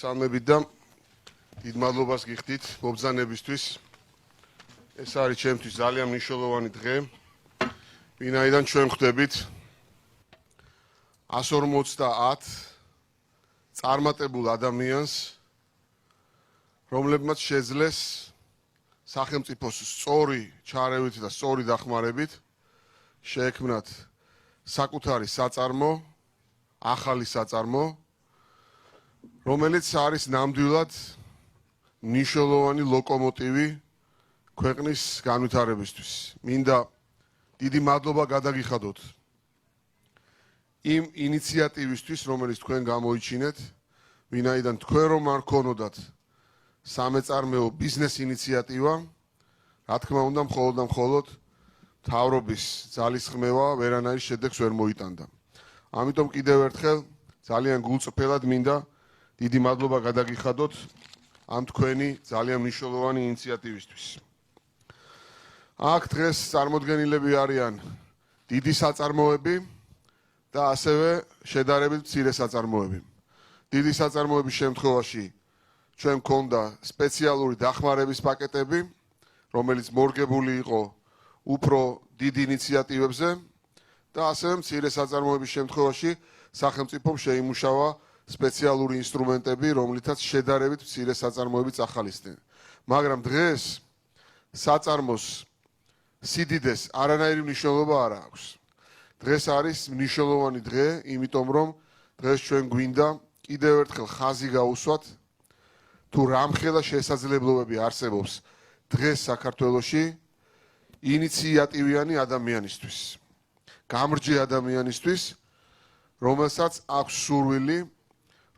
მოგესალმებით და დიდ მადლობას გიხდით მობრძანებისთვის. ეს არის ჩემთვის ძალიან მნიშვნელოვანი დღე. ვინაიდან ჩვენ ხვდებით 150 წარმატებულ ადამიანს, რომლებმაც შეძლეს სახელმწიფოს სწორი ჩარევით და სწორი დახმარებით შეექმნათ საკუთარი საწარმო, ახალი საწარმო, რომელიც არის ნამდვილად მნიშვნელოვანი ლოკომოტივი ქვეყნის განვითარებისთვის. მინდა დიდი მადლობა გადაგიხადოთ იმ ინიციატივისთვის, რომელიც თქვენ გამოიჩინეთ, ვინაიდან თქვენ რომ არ ქონოდათ სამეწარმეო ბიზნეს ინიციატივა, რა თქმა უნდა, მხოლოდ და მხოლოდ მთავრობის ძალისხმევა ვერანაირ შედეგს ვერ მოიტანდა. ამიტომ კიდევ ერთხელ ძალიან გულწრფელად მინდა დიდი მადლობა გადაგიხადოთ ამ თქვენი ძალიან მნიშვნელოვანი ინიციატივისთვის. აქ დღეს წარმოდგენილები არიან დიდი საწარმოები და ასევე შედარებით მცირე საწარმოები. დიდი საწარმოების შემთხვევაში ჩვენ მქონდა სპეციალური დახმარების პაკეტები, რომელიც მორგებული იყო უფრო დიდ ინიციატივებზე და ასევე მცირე საწარმოების შემთხვევაში სახელმწიფომ შეიმუშავა სპეციალური ინსტრუმენტები, რომლითაც შედარებით მცირე საწარმოები წახალისდნენ. მაგრამ დღეს საწარმოს სიდიდეს არანაირი მნიშვნელობა არ აქვს. დღეს არის მნიშვნელოვანი დღე, იმიტომ რომ დღეს ჩვენ გვინდა კიდევ ერთხელ ხაზი გაუსვათ თუ რამხელა შესაძლებლობები არსებობს დღეს საქართველოში ინიციატივიანი ადამიანისთვის, გამრჯე ადამიანისთვის, რომელსაც აქვს სურვილი,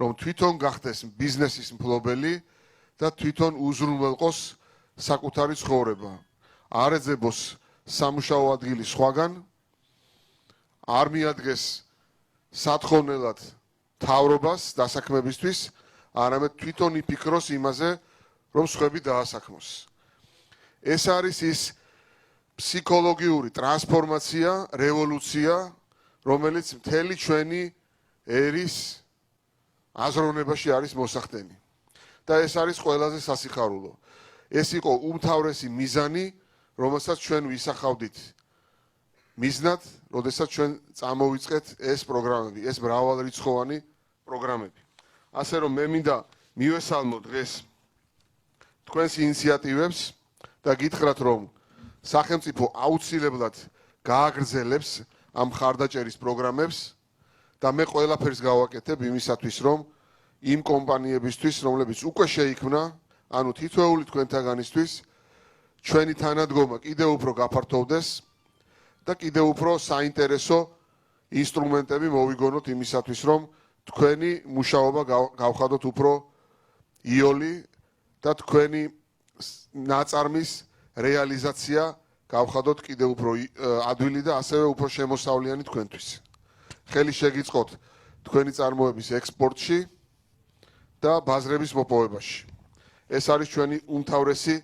რომ თვითონ გახდეს ბიზნესის მფლობელი და თვითონ უზრუნველყოს საკუთარი ცხოვრება. არ ეძებოს სამუშაო ადგილი სხვაგან, არ მიადგეს სათხოვნელად მთავრობას დასაქმებისთვის, არამედ თვითონ იფიქროს იმაზე, რომ სხვები დაასაქმოს. ეს არის ის ფსიქოლოგიური ტრანსფორმაცია, რევოლუცია, რომელიც მთელი ჩვენი ერის აზროვნებაში არის მოსახდენი. და ეს არის ყველაზე სასიხარულო. ეს იყო უმთავრესი მიზანი, რომელსაც ჩვენ ვისახავდით მიზნად, როდესაც ჩვენ წამოვიწყეთ ეს პროგრამები, ეს მრავალრიცხოვანი პროგრამები. ასე რომ მე მინდა მივესალმო დღეს თქვენს ინიციატივებს და გითხრათ, რომ სახელმწიფო აუცილებლად გააგრძელებს ამ მხარდაჭერის პროგრამებს და მე ყველაფერს გავაკეთებ იმისათვის, რომ იმ კომპანიებისთვის, რომლებიც უკვე შეიქმნა, ანუ თითოეული თქვენთაგანისთვის, ჩვენი თანადგომა კიდევ უფრო გაფართოვდეს და კიდევ უფრო საინტერესო ინსტრუმენტები მოვიგონოთ იმისათვის, რომ თქვენი მუშაობა გავხადოთ უფრო იოლი და თქვენი ნაწარმის რეალიზაცია გავხადოთ კიდევ უფრო ადვილი და ასევე უფრო შემოსავლიანი თქვენთვის. ხელი შეგიწყოთ თქვენი წარმოების ექსპორტში და ბაზრების მოპოვებაში. ეს არის ჩვენი უმთავრესი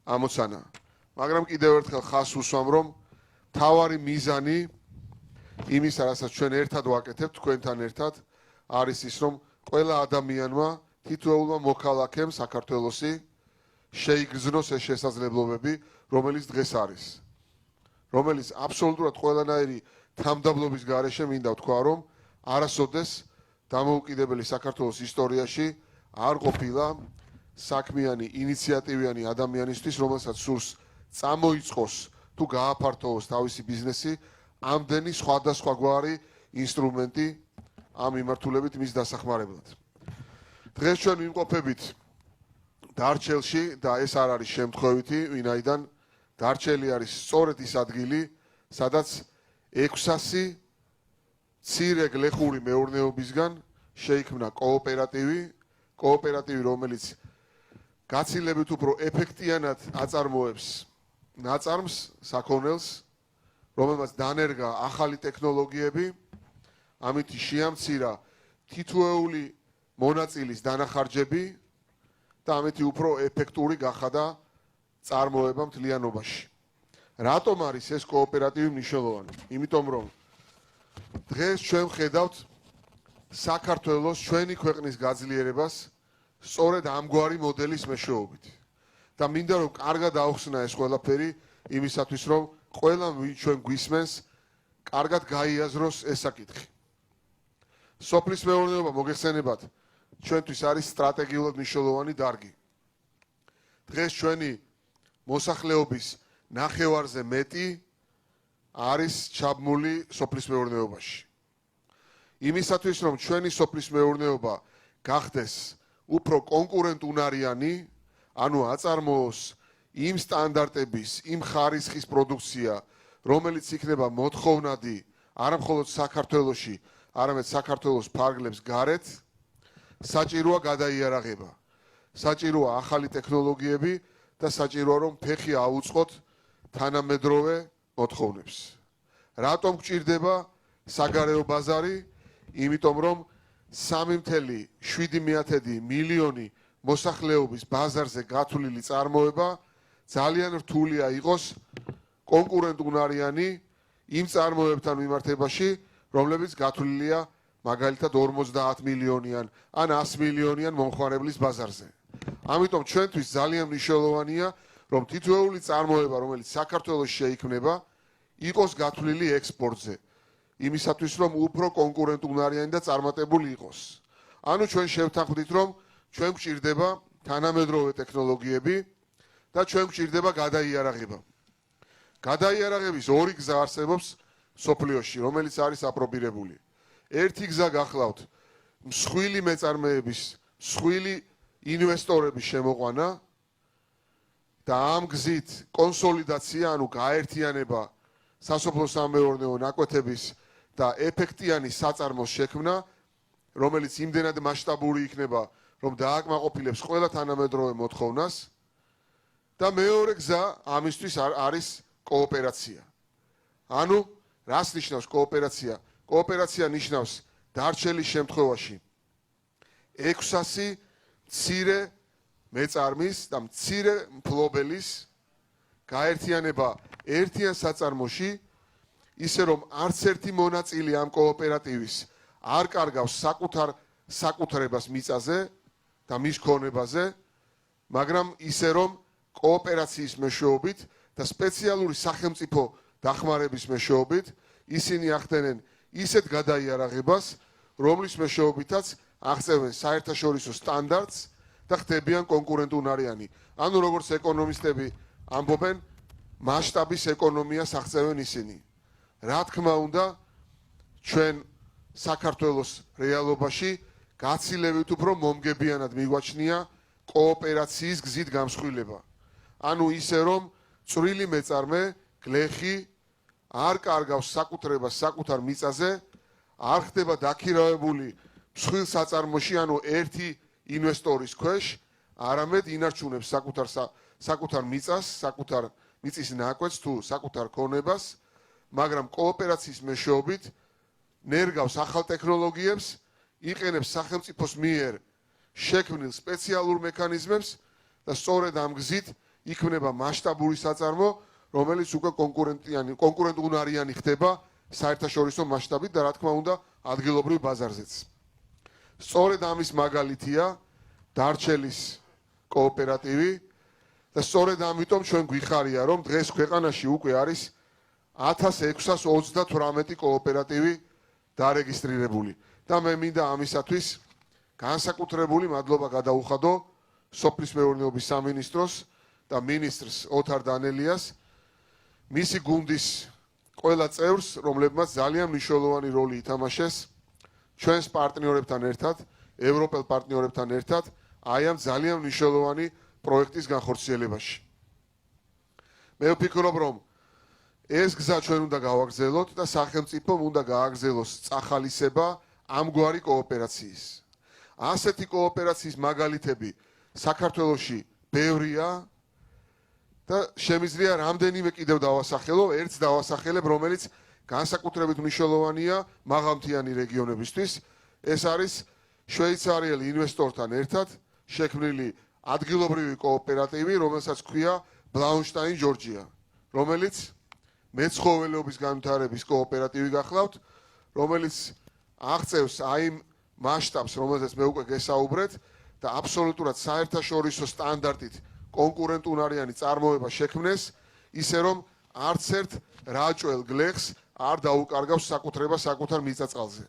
ამოცანა. მაგრამ კიდევ ერთხელ ხაზს უსვამ, რომ მთავარი მიზანი იმისა, რასაც ჩვენ ერთად ვაკეთებთ, თქვენთან ერთად, არის ის, რომ ყველა ადამიანმა, თითოეულმა მოქალაქემ საქართველოსი შეიგრძნოს ეს შესაძლებლობები, რომელიც დღეს არის. რომელიც აბსოლუტურად ყველანაირი თამდაბლობის გარეშე მინდა ვთქვა, რომ არასოდეს დამოუკიდებელი საქართველოს ისტორიაში არ ყოფილა საქმიანი, ინიციატივიანი ადამიანისთვის, რომელსაც სურს წამოიწყოს თუ გააფართოვოს თავისი ბიზნესი, ამდენი სხვადასხვაგვარი ინსტრუმენტი ამ მიმართულებით მის დასახმარებლად. დღეს ჩვენ ვიმყოფებით დარჩელში და ეს არ არის შემთხვევითი, ვინაიდან დარჩელი არის სწორედ ის ადგილი, სადაც 600 მცირე გლეხური მეურნეობისგან შეიქმნა კოოპერატივი, რომელიც გაცილებით უფრო ეფექტიანად აწარმოებს ნაწარმს, საქონელს, რომელმაც დანერგა ახალი ტექნოლოგიები, ამით შეამცირა თითოეული მონაწილის დანახარჯები და ამით უფრო ეფექტური გახადა წარმოება მთლიანობაში. რატომ არის ეს კოოპერატივი მნიშვნელოვანი? იმიტომ რომ დღეს ჩვენ ვხედავთ საქართველოს ჩვენი ქვეყნის გაძლიერებას სწორედ ამგვარი მოდელის მეშვეობით. და მინდა რომ კარგად აუხსნა ეს ყველაფერი იმისათვის რომ ყველამ ვინც ჩვენ გვისმენს კარგად გაიაზროს ეს საკითხი. სოფლის მეურნეობა მოგეხსენებათ ჩვენთვის არის სტრატეგიულად მნიშვნელოვანი დარგი. დღეს ჩვენი მოსახლეობის ნახევარზე მეტი არის ჩაბმული სოფლის მეურნეობაში. იმისათვის რომ ჩვენი სოფლის მეურნეობა გახდეს უფრო კონკურენტუნარიანი, ანუ აწარმოოს იმ სტანდარტების, იმ ხარისხის პროდუქცია, რომელიც იქნება მოთხოვნადი არა მხოლოდ საქართველოში, არამედ საქართველოს ფარგლებს გარეთ, საჭიროა გადაიარაღება. საჭიროა ახალი ტექნოლოგიები და საჭიროა რომ ფეხი აუწყოთ თანამედროვე მოთხოვნებს. რატომ გჭირდება საგარეო ბაზარი? იმიტომ რომ 3,7 მილიონი მოსახლეობის ბაზარზე გათვლილი წარმოება ძალიან რთულია იყოს კონკურენტუნარიანი იმ წარმოებთან მიმართებაში, რომლებიც გათვლილია მაგალითად 50 მილიონიან ან 100 მილიონიან მომხმარებლის ბაზარზე. ამიტომ ჩვენთვის ძალიან მნიშვნელოვანია, რომ თითოეული წარმოება, რომელიც საქართველოში შეიქმნება, იყოს გათვლილი ექსპორტზე. იმისათვის რომ უფრო კონკურენტუნარიანი და წარმატებული იყოს. ანუ ჩვენ შევთანხმდით რომ ჩვენ გვჭირდება თანამედროვე ტექნოლოგიები და ჩვენ გვჭირდება გადაიარაღება. გადაიარაღების ორი გზა არსებობს სოფლიოში, რომელიც არის აპრობირებული. ერთი გზა გახლავთ მსხვილი მეწარმეების, მსხვილი ინვესტორების შემოყვანა და ამ გზით კონსოლიდაცია, ანუ გაერთიანება სასოფლო-სამეურნეო ნაკვეთების და ეფექტიანი საწარმოს შექმნა, რომელიც იმდენად მასშტაბური იქნება, რომ დააკმაყოფილებს ყველა თანამედროვე მოთხოვნას და მეორე გზა ამისთვის არის კოოპერაცია. ანუ რას ნიშნავს კოოპერაცია? კოოპერაცია ნიშნავს დარჩელის შემთხვევაში 600 მცირე მეწარმის და მცირე მფლობელის გაერთიანება ერთიან საწარმოში, ისე რომ არც ერთი მონაწილე ამ კოოპერატივის არ კარგავს საკუთრებას მიწაზე და მის ქონებაზე, მაგრამ ისე რომ კოოპერაციის მეშვეობით და სპეციალური სახელმწიფო დახმარების მეშვეობით ისინი ახდენენ ისეთ გადაიარაღებას, რომლის მეშვეობითაც აღწევენ საერთაშორისო სტანდარტს და ხდებიან კონკურენტუნარიანი. ანუ როგორც ეკონომისტები ამბობენ, მასშტაბის ეკონომიას აღწევენ ისინი. რა თქმა უნდა, ჩვენ საქართველოს რეალობაში გაცილებით უფრო მომგებიანად მიგვაჩნია კოოპერაციის გზით გამსხვილება. ანუ ისე რომ წვრილი მეწარმე, გლეხი არ კარგავს საკუთრებას საკუთარ მიწაზე, არ ხდება დაქირავებული მსხვილ საწარმოში, ანუ ერთი ინვესტორის ქვეშ, არამედ ინარჩუნებს საკუთარ მიწას, საკუთარ მიწის ნაკვეთს თუ საკუთარ ქონებას, მაგრამ კოოპერაციის მეშვეობით ნერგავს ახალ ტექნოლოგიებს, იყენებს სახელმწიფოს მიერ შექმნილ სპეციალურ მექანიზმებს და სწორედ ამ გზით იქმნება მასშტაბური საწარმო, რომელიც უკვე კონკურენტუნარიანი ხდება საერთაშორისო მასშტაბით და რა თქმა უნდა ადგილობრივ ბაზარზეც. სწორედ ამის მაგალითია დარჩელის კოოპერატივი და სწორედ ამიტომ ჩვენ გვიხარია, რომ დღეს ქვეყანაში უკვე არის 1628 კოოპერატივი დარეგისტრირებული და მე მინდა ამისათვის განსაკუთრებული მადლობა გადაუხადო სოფლის მეურნეობის სამინისტროს და მინისტრს ოთარ დანელიას, მისი გუნდის ყველა წევრს, რომლებმაც ძალიან მნიშვნელოვანი როლი ითამაშეს ჩვენს პარტნიორებთან ერთად, ევროპელ პარტნიორებთან ერთად, აი ამ ძალიან მნიშვნელოვანი პროექტის განხორციელებაში. მე ვფიქრობ, რომ ეს გზა ჩვენ უნდა გავაგრძელოთ და სახელმწიფომ უნდა გააგრძელოს წახალისება ამგვარი კოოპერაციის. ასეთი კოოპერაციის მაგალითები საქართველოში ბევრია და შემიძლია რამდენიმე კიდევ დავასახელო, ერთს დავასახელებ, რომელიც განსაკუთრებით მნიშვნელოვანია მაღალმთიანი რეგიონებისთვის. ეს არის შვეიცარიელი ინვესტორთან ერთად შექმნილი ადგილობრივი კოოპერატივი, რომელსაც ქვია ბლაუნშტაინ ჯორჯია, რომელიც მეცხოველეობის განვითარების კოოპერატივი გახლავთ, რომელიც აღწევს აი იმ მასშტაბს, რომელზეც მე უკვე გესაუბრეთ და აბსოლუტურად საერთაშორისო სტანდარტით კონკურენტუნარიანი წარმოება შექმნეს, ისე რომ არც ერთ რაჭველ გლეხს არ დაუკარგავს საკუთრება საკუთარ მიწა-წყალზე.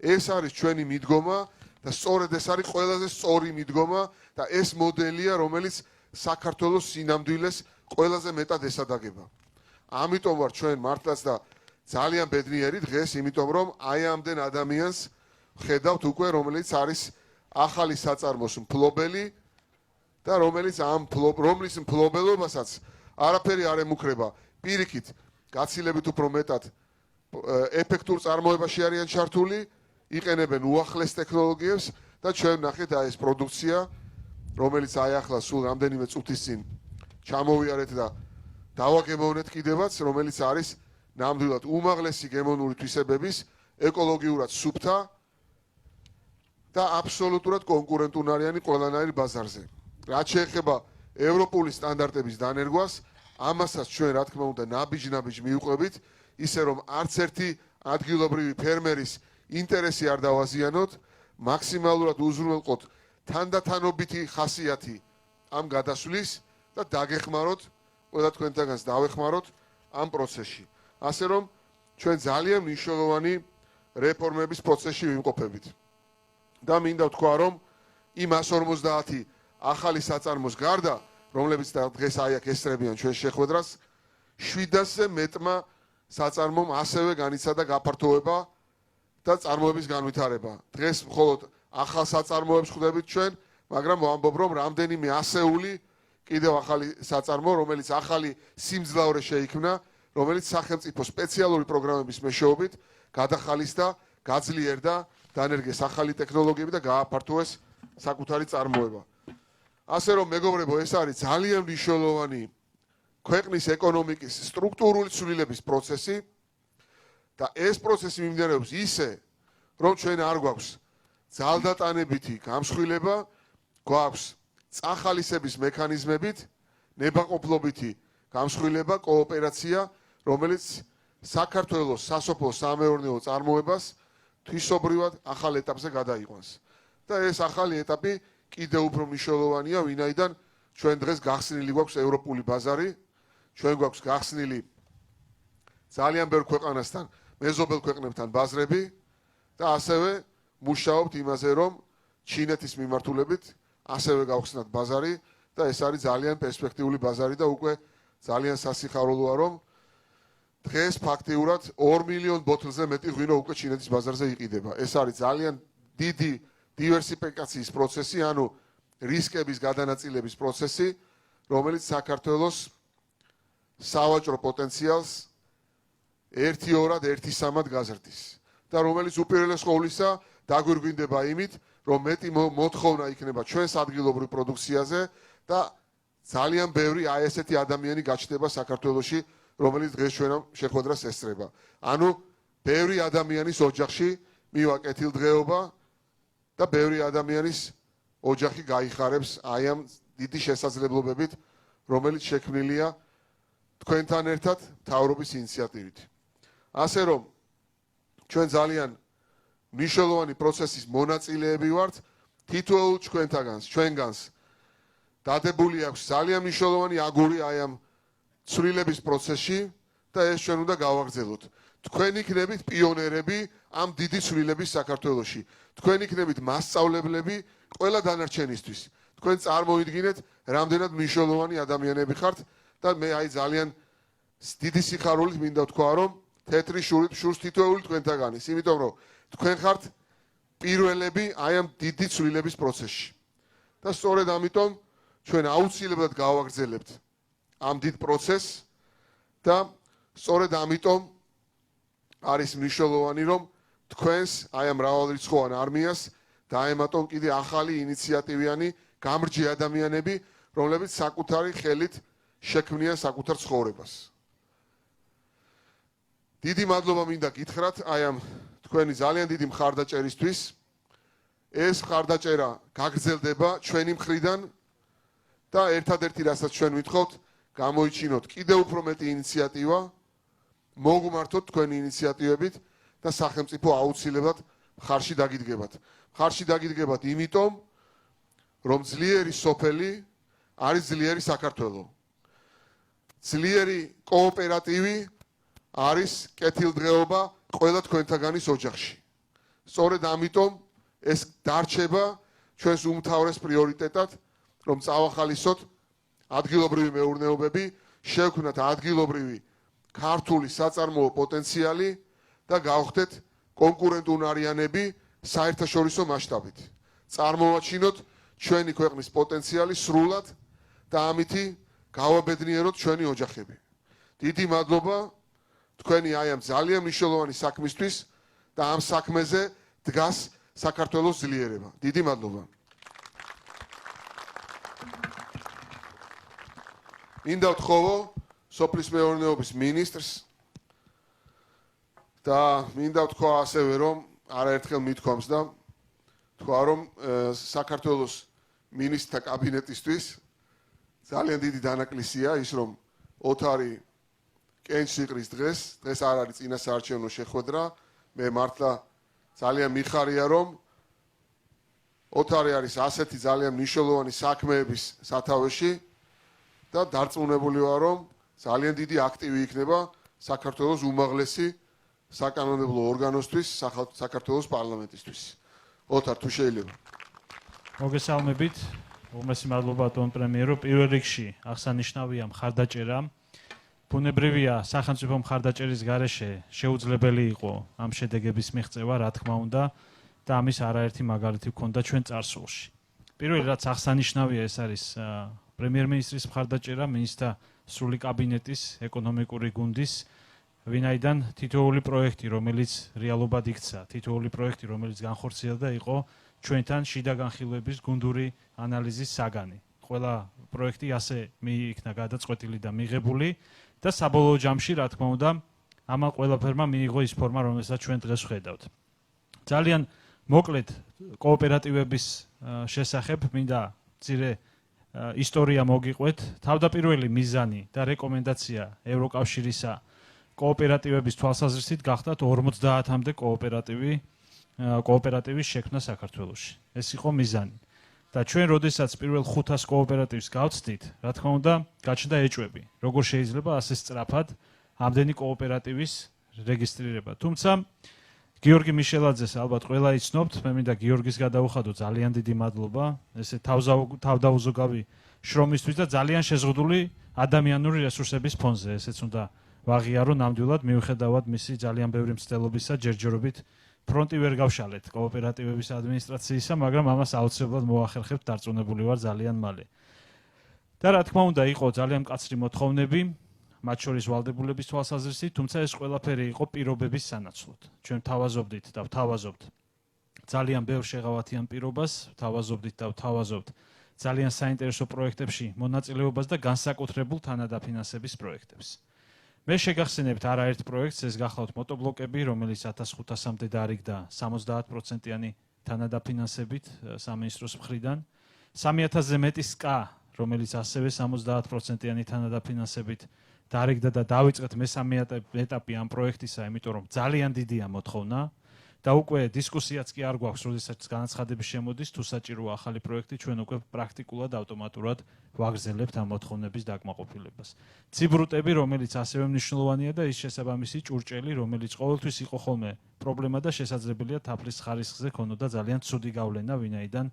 ეს არის ჩვენი მიდგომა და სწორედ ეს არის ყველაზე სწორი მიდგომა და ეს მოდელია, რომელიც საქართველოს სინამდვილეს ყველაზე მეტად ესადაგება. ამიტომ ვარ ჩვენ მართლაც და ძალიან ბედნიერი დღეს, იმიტომ რომ აი ამდენ ადამიანს ხედავთ უკვე, რომელიც არის ახალი საწარმოს მფლობელი და რომელიც რომლის მფლობელობასაც არაფერი არ ემუქრება. პირიქით, გაცილებით უფრო მეტად ეფექტურ წარმოებაში არიან ჩართული, იყენებენ უახლეს ტექნოლოგიებს და ჩვენ ნახეთ აი ეს პროდუქცია, რომელიც აი ახლა სულ რამდენიმე წუთის წინ ჩამოვიარეთ და დავაგემოვნეთ კიდევაც, რომელიც არის ნამდვილად უმაღლესი გემოვნური თვისებების, ეკოლოგიურად სუფთა და აბსოლუტურად კონკურენტუნარიანი ყველანაირ ბაზარზე. რაც შეეხება ევროპული სტანდარტების დანერგვას, ამასაც ჩვენ რა თქმა უნდა ნაბიჯ-ნაბიჯ მივყვებით, ისე რომ არც ერთი ადგილობრივი ფერმერის ინტერესი არ დავაზიანოთ, მაქსიმალურად უზრუნველყოთ თანდათანობითი ხასიათი ამ გადასვლის და დაგეხმაროთ, ყველა თქვენთაგანს დავეხმაროთ ამ პროცესში. ასე რომ ჩვენ ძალიან მნიშვნელოვანი რეფორმების პროცესში ვიმყოფებით. და მინდა ვთქვა, რომ იმ 150 ახალი საწარმოს გარდა, რომლებიც დღეს აი აქ ესწრებიან ჩვენ შეხვედრას, 700-ზე მეტმა საწარმომ ასევე განიცადა გაფართოება და წარმოების განვითარება. დღეს მხოლოდ ახალ საწარმოებს ხვდებით ჩვენ, მაგრამ ვამბობ, რომ რამდენიმე ასეული კიდევ ახალი საწარმო, რომელიც ახალი სიმძლავრე შეიქმნა, რომელიც სახელმწიფო სპეციალური პროგრამების მეშვეობით გადახალისდა, გაძლიერდა, დანერგეს ახალი ტექნოლოგიები და გააფართოეს საკუთარი წარმოება. ასე რომ მეგობრებო, ეს არის ძალიან მნიშვნელოვანი ქვეყნის ეკონომიკის სტრუქტურული ცვლილების პროცესი და ეს პროცესი მიმდინარეობს ისე, რომ ჩვენ არ გვაქვს ძალდატანებითი გამსხვილება, გვაქვს წახალისების მექანიზმებით, ნებაყოფლობითი გამსხვილება, კოოპერაცია, რომელიც საქართველოს სასოფლო-სამეურნეო წარმოებას თვისობრივად ახალ ეტაპზე გადაიყვანს. და ეს ახალი ეტაპი კიდევ უფრო მნიშვნელოვანია, ვინაიდან ჩვენ დღეს გახსნილი გვაქვს ევროპული ბაზარი, ჩვენ გვაქვს გახსნილი ძალიან ბევრ ქვეყანასთან, მეზობელ ქვეყნებთან ბაზრები და ასევე მუშაობთ იმაზე, რომ ჩინეთის მიმართულებით ასევე გავხსნათ ბაზარი და ეს არის ძალიან პერსპექტიული ბაზარი და უკვე ძალიან სასიხარულოა, რომ დღეს ფაქტიურად 2 მილიონ ბოთლზე მეტი ღვინო უკვე ჩინეთის ბაზარზე იყიდება. ეს არის ძალიან დიდი დივერსიფიკაციის პროცესი, ანუ რისკების გადანაწილების პროცესი, რომელიც საქართველოს სავაჭრო პოტენციალს 1-2-ად, 1-3-ად გაზრდის და რომელიც უპირველეს ყოვლისა დაგვირგვინდება იმით, რომ მეტი მოთხოვნა იქნება ჩვენს ადგილობრივ პროდუქციაზე და ძალიან ბევრი აი ესეთი ადამიანი გაჩნდება საქართველოში, რომელიც დღეს ჩვენამ შეხვედრას ესწრება. ანუ ბევრი ადამიანის ოჯახში მივა კეთილდღეობა და ბევრი ადამიანის ოჯახი გაიხარებს აი ამ დიდი შესაძლებლობებით, რომელიც შექმნილია თქვენთან ერთად მთავრობის ინიციატივით. ასე რომ ჩვენ ძალიან მნიშვნელოვანი პროცესის მონაწილეები ვართ, თითოეულ ჩვენგანს დადებული აქვს ძალიან მნიშვნელოვანი აგური აი ამ ცვლილების პროცესში და ეს ჩვენ უნდა გავაგრძელოთ. თქვენ იქნებით პიონერები ამ დიდი ცვლილების საქართველოში. თქვენ იქნებით მასწავლებლები ყველა დანარჩენისთვის. თქვენ წარმოიდგინეთ, რამდენად მნიშვნელოვანი ადამიანები ხართ და მე აი ძალიან დიდი სიხარულით მინდა ვთქვა, რომ თეთრი შურს თითოეული თქვენთაგანის, იმიტომ რომ თქვენ ხართ პირველები აი ამ დიდი ცვლილების პროცესში. და სწორედ ამიტომ ჩვენ აუცილებლად გავაგრძელებთ ამ დიდ პროცესს და სწორედ ამიტომ არის მნიშვნელოვანი, რომ თქვენს აი ამ მრავალრიცხოვან არმიას დაემატონ კიდე ახალი ინიციატივიანი გამრჯი ადამიანები, რომლებიც საკუთარი ხელით შექმნიან საკუთარ ცხოვრებას. დიდი მადლობა მინდა გითხრათ აი ამ თქვენი ძალიან დიდი მხარდაჭერისთვის. ეს მხარდაჭერა გაგრძელდება ჩვენი მხრიდან და ერთადერთი რასაც ჩვენ ვითხოვთ, გამოიჩინოთ კიდევ უფრო მეტი ინიციატივა, მოგმართოთ თქვენი ინიციატივებით და სახელმწიფო აუცილებლად მხარში დაგიდგებათ. მხარში დაგიდგებათ იმიტომ, რომ ძლიერი სოფელი არის ძლიერი საქართველო. ძლიერი კოოპერატივი არის კეთილდღეობა ყველა თქვენთაგანის ოჯახში. სწორედ ამიტომ ეს დარჩება ჩვენს უმთავრეს პრიორიტეტად, რომ წავახალისოთ ადგილობრივი მეურნეობები, შევქმნათ ადგილობრივი ქართული საწარმოო პოტენციალი და გავხდეთ კონკურენტუნარიანები საერთაშორისო მასშტაბით. წარმოვაჩინოთ ჩვენი ქვეყნის პოტენციალი სრულად და ამითი გავაბედნიეროთ ჩვენი ოჯახები. დიდი მადლობა თქვენი აი ამ ძალიან მნიშვნელოვანი საქმისთვის და ამ საქმეზე დგას საქართველოს ძლიერება. დიდი მადლობა. მინდა ვთხოვო სოფლის მეურნეობის მინისტრს და მინდა ვთქვა ასევე რომ არაერთხელ მithქვამს და თქვა რომ საქართველოს მინისტრთა კაბინეტისთვის ძალიან დიდი დანაკლისია ის რომ ოთარი კენჭს იყრის დღეს არ არის წინა საარჩევნო შეხვედრა მე მართლა ძალიან მიხარია რომ ოთარი არის ასეთი ძალიან მნიშვნელოვანი საქმეების სათავეში და დარწმუნებული ვარ რომ ძალიან დიდი აქტივი იქნება საქართველოს უმაღლესი საკანონმდებლო ორგანოსთვის საქართველოს პარლამენტისთვის. ოთარ თუ შეიძლება. მოგესალმებით. უმეტესი მადლობა ბატონ პრემიერო. პირველ რიგში აღსანიშნავია მხარდაჭერა. ბუნებრივია სახელმწიფო მხარდაჭერის გარეშე შეუძლებელი იყო ამ შედეგების მიღწევა, რა თქმა უნდა, და ამის არაერთი მაგალითი გვქონდა ჩვენ წარსულში. პირველი რაც აღსანიშნავია ეს არის პრემიერ-მინისტრის მხარდაჭერა, მინისტრთა სრული კაბინეტის ეკონომიკური გუნდის, ვინაიდან თითოეული პროექტი, რომელიც რეალობად იქცა, თითოეული პროექტი, რომელიც განხორციელდა, იყო ჩვენთან შიდა განხილვების გუნდური ანალიზის საგანი. ყველა პროექტი ასე მიიქნა გადაწყვეტილი და მიღებული და საბოლოო ჯამში, რა თქმა უნდა, ამან ყველაფერმა მიიღო ის ფორმა, რომელსაც ჩვენ დღეს ვხედავთ. ძალიან მოკლედ კოოპერატივების შესახებ მინდა მცირე ისტორია მოგიყვეთ. თავდაპირველი მიზანი და რეკომენდაცია ევროკავშირისა კოოპერატივების თვალსაზრისით გახდათ 50-მდე კოოპერატივის შექმნა საქართველოში. ეს იყო მიზანი. და ჩვენ როდესაც პირველ 500 კოოპერატივს გავცდით, რა თქმა უნდა, გაჩნდა ეჭვები. როგორ შეიძლება ასე სწრაფად ამდენი კოოპერატივის რეგისტრირება. თუმცა გიორგი მიშელაძეს ალბათ ყველა იცნობთ, მე მინდა გიორგის გადავუხადო ძალიან დიდი მადლობა, ესე თავდაუზოგავი შრომისთვის და ძალიან შეზღუდული ადამიანური რესურსების ფონზე, ესეც უნდა ვაღიარო ნამდვილად, მიუხედავად მისი ძალიან ბევრი მცდელობისა, ჯერჯერობით ფრონტი ვერ გავშალეთ კოოპერატივების ადმინისტრაციისა, მაგრამ ამას აუცილებლად მოახერხებთ, დარწმუნებული ვარ ძალიან მალე. და რა თქმა უნდა, იყო ძალიან მკაცრი მოთხოვნები, მათ შორის ვალდებულების თვალსაზრისით, თუმცა ეს ყველაფერი იყო პირობების სანაცვლოდ. ჩვენ ვთავაზობდით და ვთავაზობთ ძალიან ბევრ შეღავათიან პირობას, ვთავაზობდით და ვთავაზობთ ძალიან საინტერესო პროექტებში მონაწილეობას და განსაკუთრებულ თანადაფინანსების პროექტებს. მე შეგახსენებთ არაერთ პროექტს, ეს გახლავთ მოტობლოკები, რომელიც 1500-მდე დაარიგდა 70%-იანი თანადაფინანსებით სამინისტროს მხრიდან, 3000-ზე მეტი SKA, რომელიც ასევე 70%-იანი თანადაფინანსებით დაარიგდა და დავიწყეთ მესამე ეტაპი ამ პროექტისა, იმიტომ რომ ძალიან დიდია მოთხოვნა და უკვე დისკუსიაც კი არ გვაქვს, როდესაც განაცხადები შემოდის, თუ საჭიროა ახალი პროექტი, ჩვენ უკვე პრაქტიკულად ავტომატურად ვაგრძელებთ ამ მოთხოვნების დაკმაყოფილებას. ციბრუტები, რომელიც ასევე მნიშვნელოვანია და ის შესაბამისი ჭურჭელი, რომელიც ყოველთვის იყო ხოლმე პრობლემა და შესაძლებელია თაფლის ხარისხზე ქონოდა ძალიან ცუდი გავლენა, ვინაიდან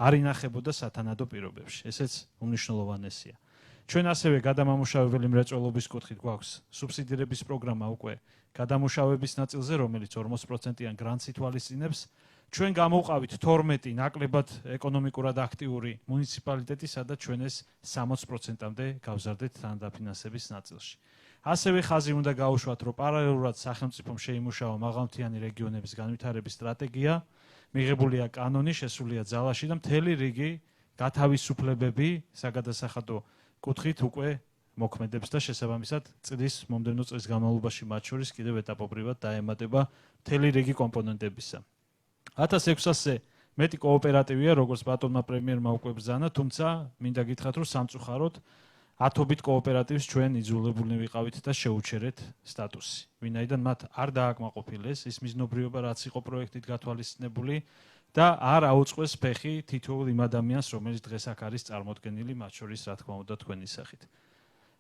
არ ინახებოდა სათანადო პირობებში. ესეც უმნიშვნელოვანესია. ჩვენ ასევე გადამამუშავებელი მრეწველობის კუთხით გვაქვს სუბსიდირების პროგრამა უკვე გადამუშავების ნაწილზე, რომელიც 40%-იან გრანტს ითვალისწინებს. ჩვენ გამოვყავით 12 ნაკლებად ეკონომიკურად აქტიური მუნიციპალიტეტი, სადაც ჩვენ ეს 60%-მდე გავზარდეთ თანადაფინანსების ნაწილში. ასევე ხაზი უნდა გაუშვათ, რომ პარალელურად სახელმწიფომ შეიმუშავა მაღალმთიანი რეგიონების განვითარების სტრატეგია, მიღებულია კანონი, შესულია ძალაში და მთელი რიგი გათავისუფლებები საგადასახადო კუთხით უკვე მოქმედებს და შესაბამისად მომდევნო წლის განმავლობაში მათ შორის კიდევ ეტაპობრივად დაემატება მთელი რიგი კომპონენტებისა. 1600-ზე მეტი კოოპერატივია, როგორც ბატონმა პრემიერმა უკვე ბრძანა, თუმცა მინდა გითხრათ, რომ სამწუხაროდ 10-ობით კოოპერატივს ჩვენ იძულებულნი ვიყავით და შეუჩერეთ სტატუსი. ვინაიდან მათ არ დააკმაყოფილეს ის მიზნობრიობა, რაც იყო პროექტით გათვალისწინებული, და არ აუწყდეს ფეხი თითოეულ იმ ადამიანს, რომელიც დღეს აქ არის წარმოდგენილი, მათ შორის რა თქმა უნდა თქვენი სახით.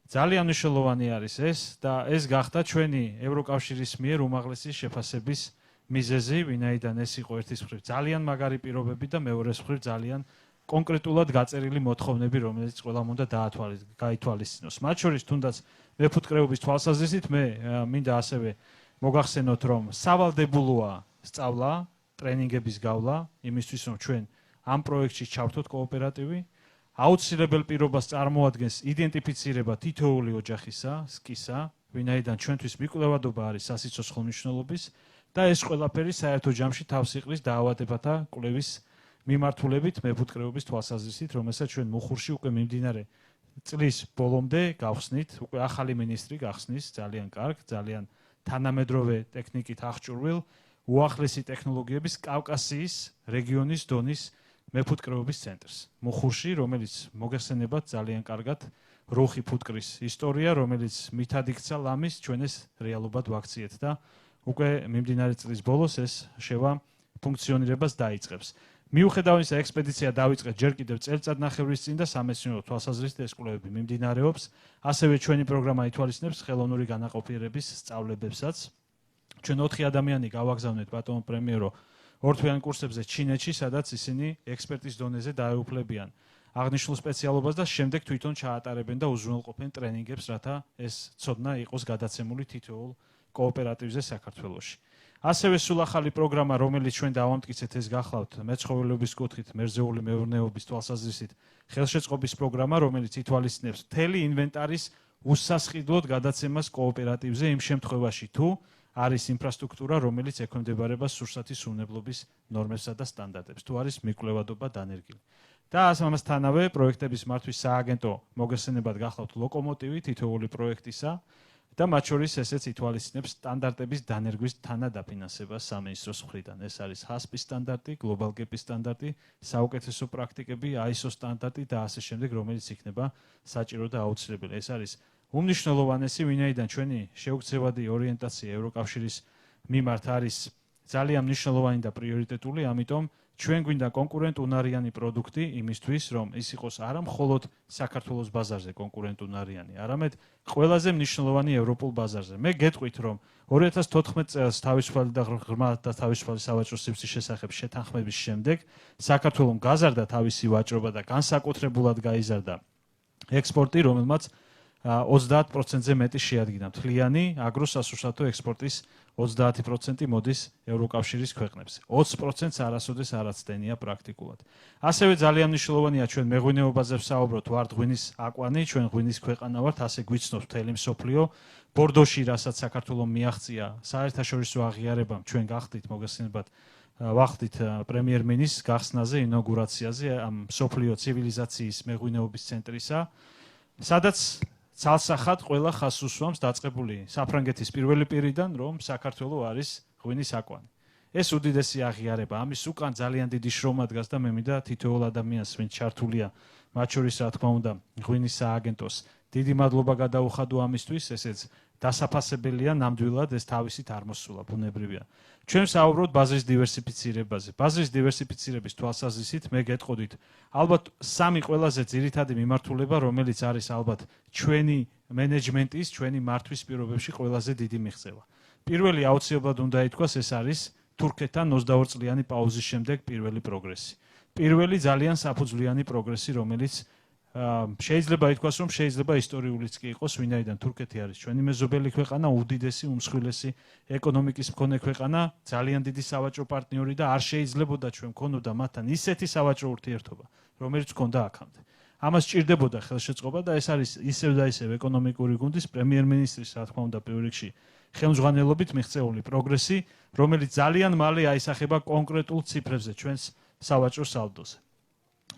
ძალიან მნიშვნელოვანი არის ეს და ეს გახდა ჩვენი ევროკავშირის მიერ უმაღლესი შეფასების მიზეზი, ვინაიდან ეს იყო ერთის მხრივ ძალიან მაგარი პირობები და მეორეს მხრივ ძალიან კონკრეტულად გაწერილი მოთხოვნები, რომელიც ყველამ უნდა გაითვალისწინოს. მათ შორის თუნდაც მეფუტკრეობის თვალსაზრისით მე მინდა ასევე მოგახსენოთ, რომ სავალდებულოა სწავლა, ტრენინგების გავლა, იმისთვის რომ ჩვენ ამ პროექტში ჩავთოთ კოოპერატივი, აუცილებელ პირობას წარმოადგენს იდენტიფიცირება თითოეული ოჯახისა, სკისა, ვინაიდან ჩვენთვის მიკვლევადობა არის სასიცოცხლო მნიშვნელობის და ეს ყველაფერი საერთო ჯამში თავს იყრის დაავადებათა კვლევის მიმართულებით მეფუტკრეობის თვალსაზრისით, რომელსაც ჩვენ მუხურში უკვე მიმდინარე წლის ბოლომდე გავხსნით, უკვე ახალი მინისტრი გახსნის, ძალიან კარგ, ძალიან თანამედროვე ტექნიკით აღჭურვილ უახლესი ტექნოლოგიების კავკასიის რეგიონის დონის მეფუტკრეობის ცენტრს. მუხურში, რომელიც მოგეხსენებათ ძალიან კარგად რუხი ფუტკრის ისტორია, რომელიც მითად იქცა ლამის ჩვენ ეს რეალობად ვაქციეთ და უკვე მიმდინარე წლის ბოლოს ეს შევა ფუნქციონირებას დაიწყებს. მიუხედავად ისა, ექსპედიცია დაიწყეთ ჯერ კიდევ წელიწადნახევრის წინ და სამეცნიერო თვალსაზრისით ეს კვლევები მიმდინარეობს. ასევე ჩვენი პროგრამა ითვალისწინებს ხელოვნური განაყოფიერების სწავლებებსაც. ჩვენ 4 ადამიანი გავაგზავნეთ ბატონო პრემიერო ორთვიან კურსებზე ჩინეთში, სადაც ისინი ექსპერტის დონეზე დაეუფლებიან აღნიშნულ სპეციალობას და შემდეგ თვითონ ჩაატარებენ და უზრუნველყოფენ ტრენინგებს, რათა ეს ცოდნა იყოს გადაცემული თითოეულ კოოპერატივზე საქართველოში. ასევე სულ ახალი პროგრამა, რომელიც ჩვენ დავამტკიცეთ, ეს გახლავთ მეცხოველეობის კუთხით, მერზეული მეურნეობის თვალსაზრისით ხელშეწყობის პროგრამა, რომელიც ითვალისწინებს მთელი ინვენტარის უსასყიდლოდ გადაცემას კოოპერატივზე იმ შემთხვევაში, თუ არის ინფრასტრუქტურა, რომელიც ექვემდებარება სურსათის უვნებლობის ნორმებსა და სტანდარტებს, თუ არის მიკვლევადობა დანერგილი. და ამასთანავე პროექტების მართვის სააგენტო მოგესწრებათ გახლავთ ლოკომოტივი თითოეული პროექტისა და მათ შორის ესეც ითვალისწინებს სტანდარტების დანერგვის თანადაფინანსებას სამინისტროს მხრიდან. ეს არის HACCP სტანდარტი, Global Gap სტანდარტი, საუკეთესო პრაქტიკები, ISO სტანდარტი და ასე შემდეგ, რომელიც იქნება საჭირო და აუცილებელი. ეს არის უმნიშვნელოვანესი, ვინაიდან ჩვენი შეუქცევადი ორიენტაცია ევროკავშირის მიმართ არის ძალიან მნიშვნელოვანი და პრიორიტეტული, ამიტომ ჩვენ გვინდა კონკურენტუნარიანი პროდუქტი იმისთვის, რომ ის იყოს არა მხოლოდ საქართველოს ბაზარზე კონკურენტუნარიანი, არამედ ყველაზე მნიშვნელოვანი ევროპულ ბაზარზე. მე გეტყვით, რომ 2014 წელს თავისუფალი და ღრმა და თავისუფალი სავაჭრო სივრცის შესახებ შეთანხმების შემდეგ საქართველომ გაზარდა თავისი ვაჭრობა და განსაკუთრებულად გაიზარდა ექსპორტი, რომელმაც 30%-ზე მეტი შეადგინა. მთლიანი აგროსასურსათო ექსპორტის 30% მოდის ევროკავშირის ქვეყნებზე. 20%-ს არასოდეს არ აცდენია პრაქტიკულად. ასევე ძალიან მნიშვნელოვანია ჩვენ მეღვინეობაზე ვსაუბროთ, ვართ ღვინის აკვანი, ჩვენ ღვინის ქვეყანა ვართ, ასე გვიცნობს მთელი მსოფლიო. ბორდოში, რასაც საქართველომ მიაღწია საერთაშორისო აღიარებამ, ჩვენ გახდით მოგესწრებათ ვახდით პრემიერ-მინისტრს გახსნაზე, ინოგურაციაზე ამ მსოფლიო ცივილიზაციის მეღვინეობის ცენტრისა, სადაც ცალსახად ყველა ხაზს უსვამს დაწყებული საფრანგეთის პირველი პირიდან, რომ საქართველო არის ღვინის აკვანი. ეს უდიდესი აღიარება, ამის უკან ძალიან დიდი შრომა დგას და მე მინდა თითოეულ ადამიანს, ვინც ჩართულია, მათ შორის რა თქმა უნდა, ღვინის სააგენტოს დიდი მადლობა გადაუხადო ამისთვის, ესეც დასაფასებელია ნამდვილად ეს თავისით არ მოსულა, ბუნებრივია. ჩვენ ვსაუბრობთ ბაზრის დივერსიფიცირებაზე. ბაზრის დივერსიფიცირების თვალსაზრისით მე გეტყოდით, ალბათ სამი ყველაზე ძირითადი მიმართულება, რომელიც არის ალბათ ჩვენი მენეჯმენტის, ჩვენი მართვის პირობებში ყველაზე დიდი მიღწევა. პირველი აუცილებლად უნდა ითქვას, ეს არის თურქეთთან 22 წლიანი პაუზის შემდეგ პირველი პროგრესი. პირველი ძალიან საფუძვლიანი პროგრესი, რომელიც შეიძლება ითქვას, რომ შეიძლება ისტორიულიც კი იყოს, ვინაიდან თურქეთი არის ჩვენი მეზობელი ქვეყანა, უდიდესი, უმსხვილესი ეკონომიკის მქონე ქვეყანა, ძალიან დიდი სავაჭრო პარტნიორი და არ შეიძლებოდა ჩვენ გქონოდა მათთან ისეთი სავაჭრო ურთიერთობა, რომელიც გქონდა აქამდე. ამას სჭირდებოდა ხელშეწყობა და ეს არის ისევ და ისევ ეკონომიკური გუნდის პრემიერ-მინისტრის, რა თქმა უნდა, პირველ რიგში ხელმძღვანელობით მიღწეული პროგრესი, რომელიც ძალიან მალე აისახება კონკრეტულ ციფრებზე ჩვენს სავაჭრო სალდოზე.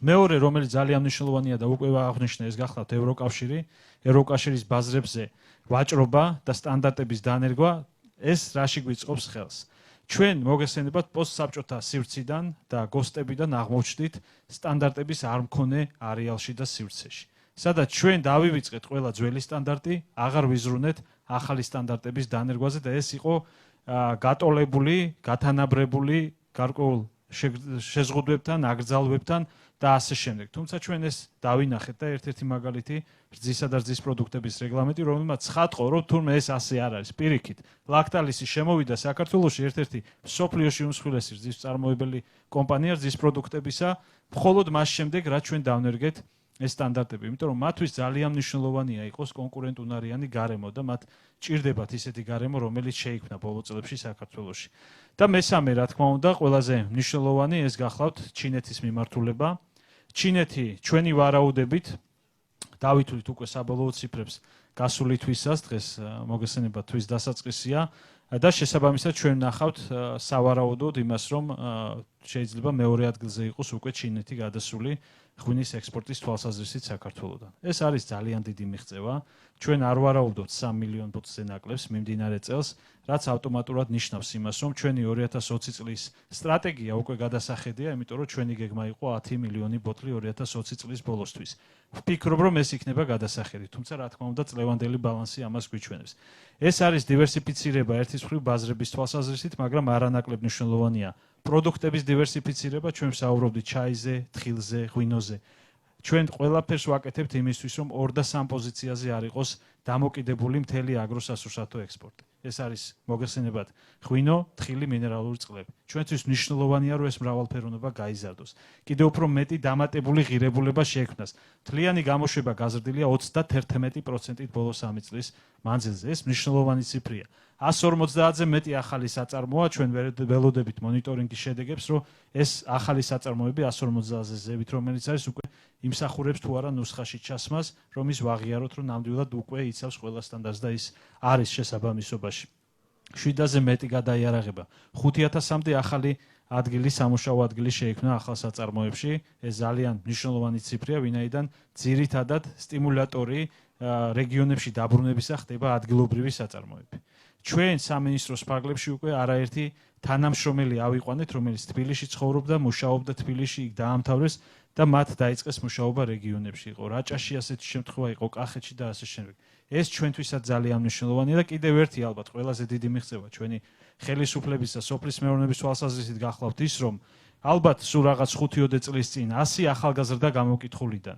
მეორე, რომელიც ძალიან მნიშვნელოვანია და უკვე აღნიშნე, ეს გახლავთ ევროკავშირი, ევროკავშირის ბაზრებზე ვაჭრობა და სტანდარტების დანერგვა, ეს რაში გვიწყობს ხელს. ჩვენ მოგესწრებათ პოსტსაბჭოთა სივრციდან და გოსტებიდან აღმოჩნდით სტანდარტების არ მქონე არეალში და სივრცეში. სადაც ჩვენ დავივიწყეთ ყველა ძველი სტანდარტი, აღარ ვიზრუნეთ ახალი სტანდარტების დანერგვაზე და ეს იყო გატოლებული, გათანაბრებული გარკვეულ შეზღუდვებთან, აკრძალვებთან და ასე შემდეგ. თუმცა ჩვენ ეს დავინახეთ და ერთ-ერთი მაგალითი რძისა და რძის პროდუქტების რეგლამენტი, რომელმაც ცხადყო, რომ თურმე ეს ასე არ არის. პირიქით, ლაქტალისი შემოვიდა საქართველოში ერთ-ერთი მსოფლიოში უმსხვილესი რძის წარმოებელი კომპანია რძის პროდუქტებისა, მხოლოდ მას შემდეგ, რაც ჩვენ დავნერგეთ ეს სტანდარტები, იმიტომ რომ მათთვის ძალიან მნიშვნელოვანია იყოს კონკურენტუნარიანი გარემო და მათ ჭირდებათ ისეთი გარემო, რომელიც შეიქმნა ბოლო წლებში საქართველოში. და მესამე, რა თქმა უნდა, ყველაზე მნიშვნელოვანი ეს გახლავთ ჩინეთის მიმართულება. ჩინეთი ჩვენი ვარაუდებით დავითვლით უკვე საბოლოო ციფრებს გასული თვისას, დღეს მოგესალმება თვის დასაწყისია და შესაბამისად ჩვენ ნახავთ სავარაუდოდ იმას, რომ შეიძლება მეორე ადგილზე იყოს უკვე ჩინეთი გადასული ღვინის ექსპორტის თვალსაზრისით საქართველოდან. ეს არის ძალიან დიდი მიღწევა. ჩვენ არ ვარაუდობთ 3 მილიონ ბოთლზე ნაკლებს მიმდინარე წელს, რაც ავტომატურად ნიშნავს იმას, რომ ჩვენი 2020 წლის სტრატეგია უკვე გადასახედია, იმიტომ რომ ჩვენი გეგმა იყო 10 მილიონი ბოთლი 2020 წლის ბოლოსთვის. ვფიქრობ, რომ ეს იქნება გადასახედი, თუმცა რა თქმა უნდა წლევანდელი ბალანსი ამას გვიჩვენებს. ეს არის დივერსიფიცირება ერთის მხრივ ბაზრების თვალსაზრისით, მაგრამ არანაკლებ მნიშვნელოვანია პროდუქტების დივერსიფიცირება, ჩვენ ვსაუბრობთ ჩაიზე, თხილზე, ღვინოზე. ჩვენ ყველაფერს ვაკეთებთ იმისთვის, რომ 2 და 3 პოზიციაზე არ იყოს დამოკიდებული მთელი აგროსასურსათო ექსპორტი. ეს არის მოგესალმებათ ღვინო, თხილი, მინერალური წყლები. ჩვენთვის მნიშვნელოვანია, რომ ეს მრავალფეროვნება გაიზარდოს. კიდევ უფრო მეტი დამატებული ღირებულება შეექმნას. მთლიანი გამოშვება გაზრდილია 31%-ით ბოლო 3 წლის მანძილზე. ეს მნიშვნელოვანი ციფრია. 150-ზე მეტი ახალი საწარმოა, ჩვენ ველოდებით მონიტორინგის შედეგებს, რომ ეს ახალი საწარმოები 150-ზე ზევით, რომელიც არის უკვე იმსახურებს თუ არა ნუსხაში ჩასმას, რომ ის ვაღიაროთ, რომ ნამდვილად უკვე იცავს ყველა სტანდარტს და ის არის შესაბამისობაში. 7-ზე მეტი გადაიარაღება. 5000-მდე ახალი ადგილი, სამუშაო ადგილი შეიქმნა ახალ საწარმოებში. ეს ძალიან მნიშვნელოვანი ციფრია, ვინაიდან ძირითადად სტიმულატორი რეგიონებში დაბრუნებისა ხდება ადგილობრივი საწარმოები. ჩვენ სამინისტროს ფარგლებში უკვე არაერთი თანამშრომელი ავიყვანეთ, რომელიც თბილისში ცხოვრობდა, მუშაობდა თბილისში, იქ დაამთავრეს და მათ დაიწყეს მუშაობა რეგიონებში. იყო რაჭაში ასეთი შემთხვევა, იყო კახეთში და ასე შემდეგ. ეს ჩვენთვისაც ძალიან მნიშვნელოვანია და კიდევ ერთი ალბათ ყველაზე დიდი მიღწევა ჩვენი ხელისუფლების და სოფლის მეურნეობის თვალსაზრისით გახლავთ ის, რომ ალბათ სულ რაღაც 5-10 წლის წინ 100 ახალგაზრდა გამოკითხულიდან.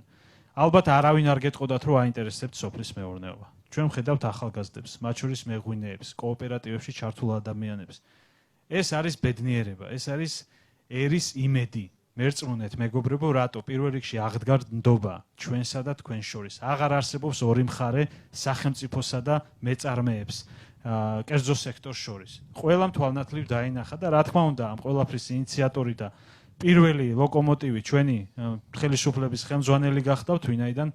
ალბათ არავინ არ გეტყოდათ, რომ აინტერესებთ სოფლის მეურნეობა. ჩვენ ვხედავთ ახალგაზრდებს, მათ შორის მეღვინეებს, კოოპერატივებში ჩართულ ადამიანებს. ეს არის ბედნიერება, ეს არის ერის იმედი. მერწმუნეთ, მეგობრებო, რატო პირველ რიგში აღდგარ ნდობა ჩვენსა და თქვენ შორის. აღარ არსებობს ორი მხარე სახელმწიფოსა და მეწარმეებს, კერძო სექტორს შორის. ყველამ თვალნათლივ დაინახა და რა თქმა უნდა, ამ ყველაფრის ინიციატორი და პირველი ლოკომოტივი ჩვენი ხელისუფლების ხელმძღვანელი გახდავთ, ვინაიდან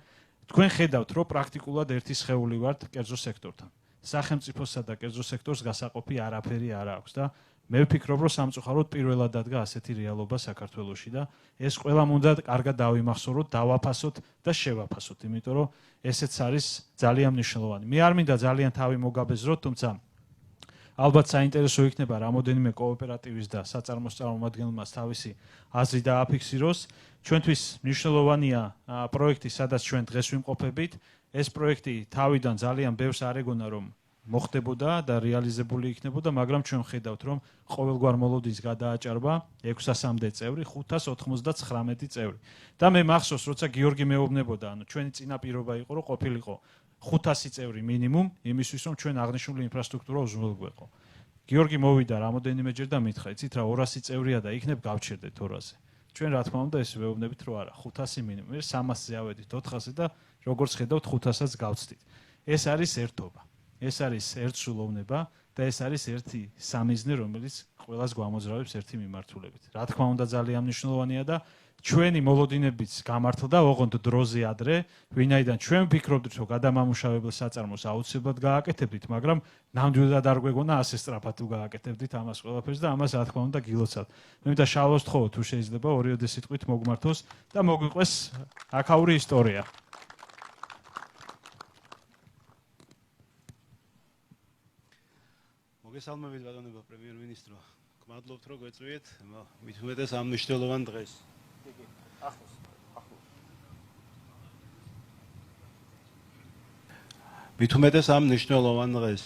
თქვენ ხედავთ, რომ პრაქტიკულად ერთი სხეული ვართ კერძო სექტორთან. სახელმწიფოსა და კერძო სექტორს გასაყოფი არაფერი არ აქვს და მე ვფიქრობ, რომ სამწუხაროდ პირველად დადგა ასეთი რეალობა საქართველოში და ეს ყველამ უნდა კარგად დავიმახსოვროთ, დავაფასოთ და შევაფასოთ, იმიტომ რომ ესეც არის ძალიან მნიშვნელოვანი. მე არ მინდა ძალიან თავი მოგაბეზროთ, თუმცა ალბათ საინტერესო იქნება რამოდენიმე კოოპერატივის და საწარმოს წარმომადგენლმაც თავისი აზრი დააფიქსიროს. ჩვენთვის მნიშვნელოვანია პროექტი, სადაც ჩვენ დღეს ვიმყოფებით. ეს პროექტი თავიდან ძალიან ბევრს არეგონა, რომ მოხდებოდა და რეალიზებული იქნებოდა, მაგრამ ჩვენ ხედავთ, რომ ყოველგვარ მოლოდინს გადააჭარბა 600-მდე წევრი, 599 წევრი. და მე მახსოვს, როცა გიორგი მეუბნებოდა, ანუ ჩვენი წინაპირობა იყო, რომ ყოფილიყო 500 წევრი მინიმუმ, იმისთვის, რომ ჩვენ აღნიშნული ინფრასტრუქტურა უზრუნველყო. გიორგი მოვიდა რამოდენიმეჯერ და მითხრა, იცით რა 200 წევრია და იქნებ გავჩერდეთ 200-ზე. ჩვენ რა თქმა უნდა ეს ვეუბნებით, რომ არა, 500 მინიმუმ, 300-ზე ავედით 400-ზე და როგორც ხედავთ 500-ს გავცდით. ეს არის ერთობა. ეს არის ერთსულოვნება და ეს არის ერთი სამიზნე, რომელიც ყველას გვამოძრავებს ერთი მიმართულებით. რა თქმა უნდა ძალიან მნიშვნელოვანია და ჩვენი მოლოდინებიც გამართლდა ოღონდ დროზე ადრე, ვინაიდან ჩვენ ვფიქრობდით, რომ გადამამუშავებელ საწარმოს აუცილებლად გააკეთებდით, მაგრამ ნამდვილად არ გვეგონა ასე სწრაფად თუ გააკეთებდით ამას ყველაფერს და ამას რა თქმა უნდა გილოცავთ. მე მინდა შალოს თხოვოთ, თუ შეიძლება 2-ოდე სიტყვით მოგმართოს და მოგვიყვეს აქაური ისტორია. მოგესალმებით ბატონებო პრემიერ-მინისტრო. გმადლობთ რომ გვეწვიეთ მით უმეტეს ამ მნიშვნელოვან დღეს. მით უმეტეს ამ მნიშვნელოვან დღეს.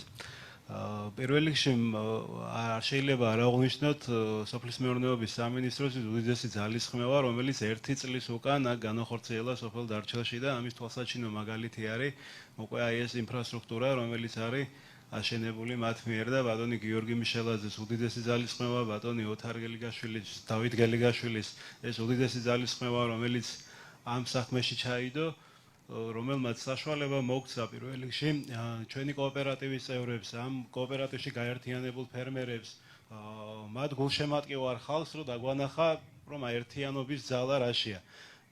პირველ რიგში არ შეიძლება არ აღვნიშნოთ სოფლის მეურნეობის სამინისტროს უდიდესი ძალისხმევა, რომელიც 1 წლის უკან განახორციელა სოფელ დარჩილში და ამის თვალსაჩინო მაგალითი არის უკვე აი ეს ინფრასტრუქტურა, რომელიც არის აშენებული მათ მიერ და ბატონი გიორგი მიშელაძის უდიდესი ძალისხმევა, ბატონი ოთარ გელიგაშვილის, დავით გელიგაშვილის ეს უდიდესი ძალისხმევა, რომელიც ამ საქმეში ჩაიდო, რომელმაც საშუალება მოგცა პირველ რიგში ჩვენი კოოპერატივის წევრებს, ამ კოოპერატივში გაერთიანებულ ფერმერებს, მათ გულშემატკივარ ხალხს რომ დაგვანახა, რომ ერთიანობის ძალა რაშია.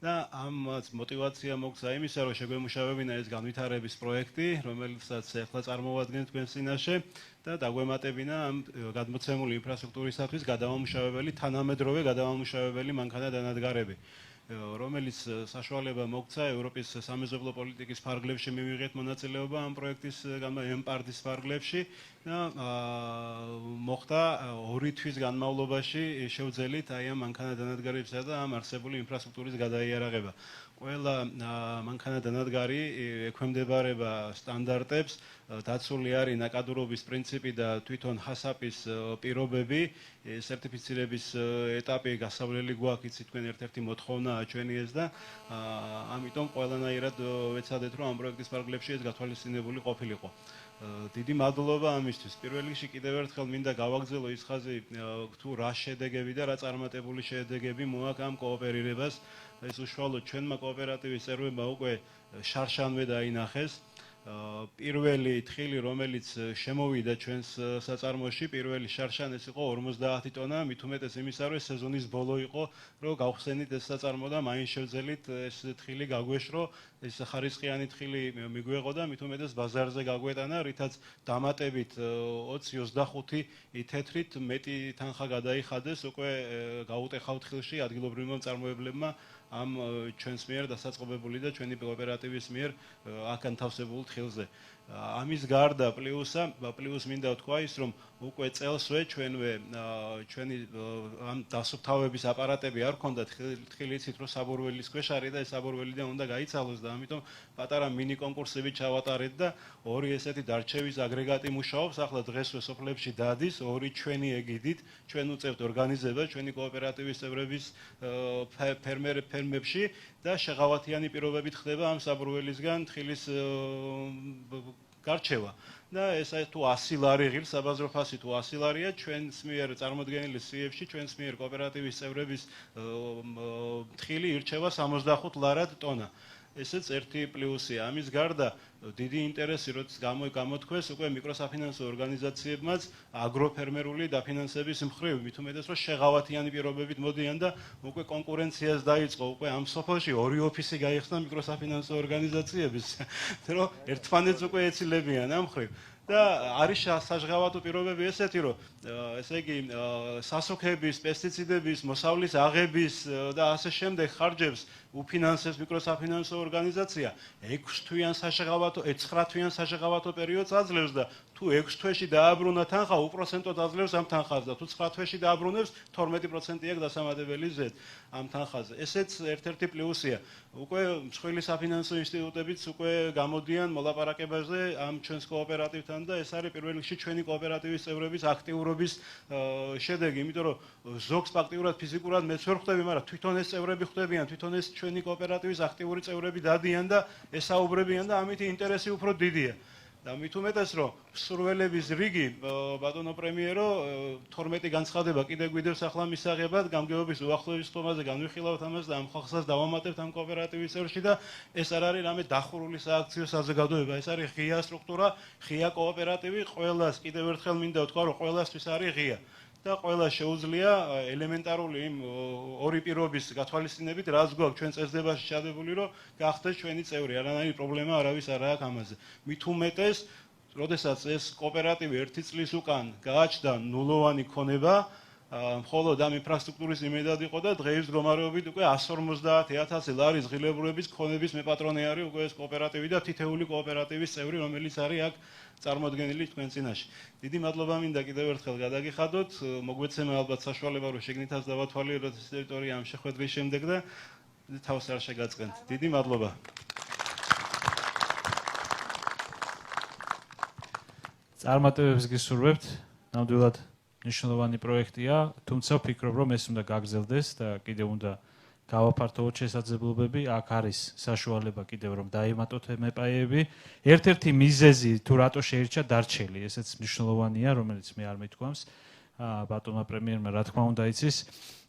და ამაც მოტივაცია მოგცა იმისა, რომ შეგვემუშავებინა ეს განვითარების პროექტი, რომელსაც ახლა წარმოვადგენთ თქვენს წინაშე და დაგვემატებინა ამ გადმოცემული ინფრასტრუქტურისათვის გადამამუშავებელი, თანამედროვე გადამამუშავებელი მანქანა-დანადგარები, რომელიც საშუალება მოგცა ევროპის სამეზობლო პოლიტიკის ფარგლებში მივიღეთ მონაწილეობა ამ პროექტის ემპარდის ფარგლებში და მოხდა 2 თვის განმავლობაში შევძელით აი ამ მანქანა-დანადგარებისა და ამ არსებული ინფრასტრუქტურის გადაიარაღება. ყველა მანქანა-დანადგარი ექვემდებარება სტანდარტებს, დაცული არის ნაკადრობის პრინციპი და თვითონ ჰასაპის პირობები, სერტიფიცირების ეტაპი გასავლელი გვაქვს, იცით თქვენ ერთ-ერთი მოთხოვნაა ჩვენი ეს და ამიტომ ყველანაირად ვეცადეთ რომ ამ პროექტის ფარგლებში ეს გათვალისწინებული ყოფილიყო. დიდი მადლობა ამისთვის. პირველ რიგში კიდევ ერთხელ მინდა გავაგრძელო ის ხაზი, თუ რა შედეგები და რა წარმატებული შედეგები მოაქვს ამ კოოპერირებას. ეს უშუალოდ ჩვენმა კოოპერატივის წევრებმა უკვე შარშანვე დაინახეს. პირველი თხილი, რომელიც შემოვიდა ჩვენს საწარმოში, პირველი შარშან ეს იყო 50 ტონა, მით უმეტეს იმისა, რომ სეზონის ბოლო იყო, რომ გავხსენით ეს საწარმო და მაინც შევძელით ეს თხილი გაგვეშრო, ეს ხარისხიანი თხილი მიგვეღო და მით უმეტეს ბაზარზე გაგვეტანა, რითაც დამატებით 20-25 თეთრით მეტი თანხა გადაიხადეს, უკვე გაუტეხავთ ხილში ადგილობრივმა მწარმოებლებმა ამ ჩვენს მიერ დასაწყობებული და ჩვენი კოოპერატივის მიერ აქ განთავსებულ თხილზე. ამის გარდა პლუს მინდა ვთქვა ის, რომ უკვე წელსვე ჩვენი ამ დასუფთავების აპარატები არ ქონდათ, თხილი იცით რომ საბურველის ქვეშ არის და ეს საბურველიდან უნდა გაიცალოს და ამიტომ პატარა მინი კონკურსები ჩავატარეთ და 2 ესეთი დარჩევის აგრეგატი მუშაობს, ახლა დღესვე სოფლებში დადის, 2 ჩვენი ეგიდით, ჩვენ უწევთ ორგანიზებას, ჩვენი კოოპერატივის წევრების ფერმებში და შეღავათიანი პირობებით ხდება ამ საბურველისგან თხილის გარჩევა. და ეს თუ 100 ლარი ღირს საბაზრო ფასი თუ 100 ლარია ჩვენს მიერ წარმოდგენილი CF-ში ჩვენს მიერ კოოპერატივის წევრების თხილი ირჩევა 65 ლარად ტონა. ესეც ერთი პლუსია. ამის გარდა დიდი ინტერესი როცა გამოთქვეს უკვე მიკროსაფინანსო ორგანიზაციებმაც აგროფერმერული დაფინანსების მხრივ, მით უმეტეს რომ შეღავათიანი პირობებით მოდიან და უკვე კონკურენციას დაიწყო, უკვე ამ სოფელში 2 ოფისი გაიხსნა მიკროსაფინანსო ორგანიზაციების, რომ ერთმანეთს უკვე ეცილებიან ამ მხრივ. და არის საზღავათო პირობები ესეთი, რომ ესე იგი სასუქების, პესტიციდების, მოსავლის აღების და ასე შემდეგ ხარჯებს უფინანსებს მიკროსაფინანსო ორგანიზაცია 6 თვიან საშღავათო, 9 თვიან საშღავათო პერიოდს აძლევს და თუ 6 თვეში დააბრუნა თანხა, უპროცენტოდ აძლევს ამ თანხას და თუ 9 თვეში დააბრუნებს 12% აქვს დასამატებელი ზედ ამ თანხაზე. ესეც ერთ-ერთი პლუსია. უკვე მსხვილი საფინანსო ინსტიტუტებიც უკვე გამოდიან მოლაპარაკებაზე ამ ჩვენს კოოპერატივთან და ეს არის პირველ რიგში ჩვენი კოოპერატივის წევრების აქტიურობის შედეგი, იმიტომ რომ ზოგს ფაქტიურად ფიზიკურად მეც ვერ ხვდები, მაგრამ თვითონ ეს წევრები ხვდებიან, თვითონ ეს ჩვენი კოოპერატივის აქტიური წევრები დადიან და ესაუბრებიან და ამით ინტერესი უფრო დიდია. და მით უმეტეს რომ სურველების რიგი ბატონო პრემიერო 12 განცხადება კიდე გვიდევს ახლა მისაღებად გამგეობის უახლოების ხომაზე განვიხილავთ ამას და ამ ხალხსაც დავამატებთ ამ კოოპერატივის წევრში და ეს არ არის რამე დახურული სააქციო საზოგადოება, ეს არის ღია სტრუქტურა, ღია კოოპერატივი, ყველას კიდევ ერთხელ მინდა ვთქვა რომ ყველასთვის არის ღია. და ყველა შეუძლია ელემენტარული იმ 2 პირობის გათვალისწინებით, რაც გვაქვს ჩვენ წესდებაში ჩადებული, რომ გახდეს ჩვენი წევრი. არანაირი პრობლემა არავის არ აქვს ამაზე. მით უმეტეს, როდესაც ეს კოოპერატივი 1 წლის უკან გააჩნდა ნულოვანი ქონება, მხოლოდ ამ ინფრასტრუქტურის იმედად იყო და დღეის მდგომარეობით უკვე 150,000 ლარის ღირებულების ქონების მეპატრონე არის უკვე ეს კოოპერატივი და თითეული კოოპერატივის წევრი, რომელიც არის აქ წარმოდგენილი თქვენ წინაშე. დიდი მადლობა მინდა კიდევ ერთხელ გადაგიხადოთ, მოგვეცემა ალბათ საშუალება რომ შეგნითაც დავათვალიეროთ ეს ტერიტორია ამ შეხვედრის შემდეგ და თავს არ შეგაწყენთ. დიდი მადლობა. წარმატებებს გისურვებთ. ნამდვილად მნიშვნელოვანი პროექტია, თუმცა ვფიქრობ, რომ ეს უნდა გაგრძელდეს და კიდევ უნდა გავაფართოვოთ შესაძლებლობები. აქ არის საშუალება კიდევ რომ დაემატოთ მეპაეები. ერთ-ერთი მიზეზი თუ რატო შეირჩა დარჩელი, ესეც მნიშვნელოვანია, რომელიც მე არ მithქვამს. ბატონმა პრემიერმა რა თქმა უნდა იცის.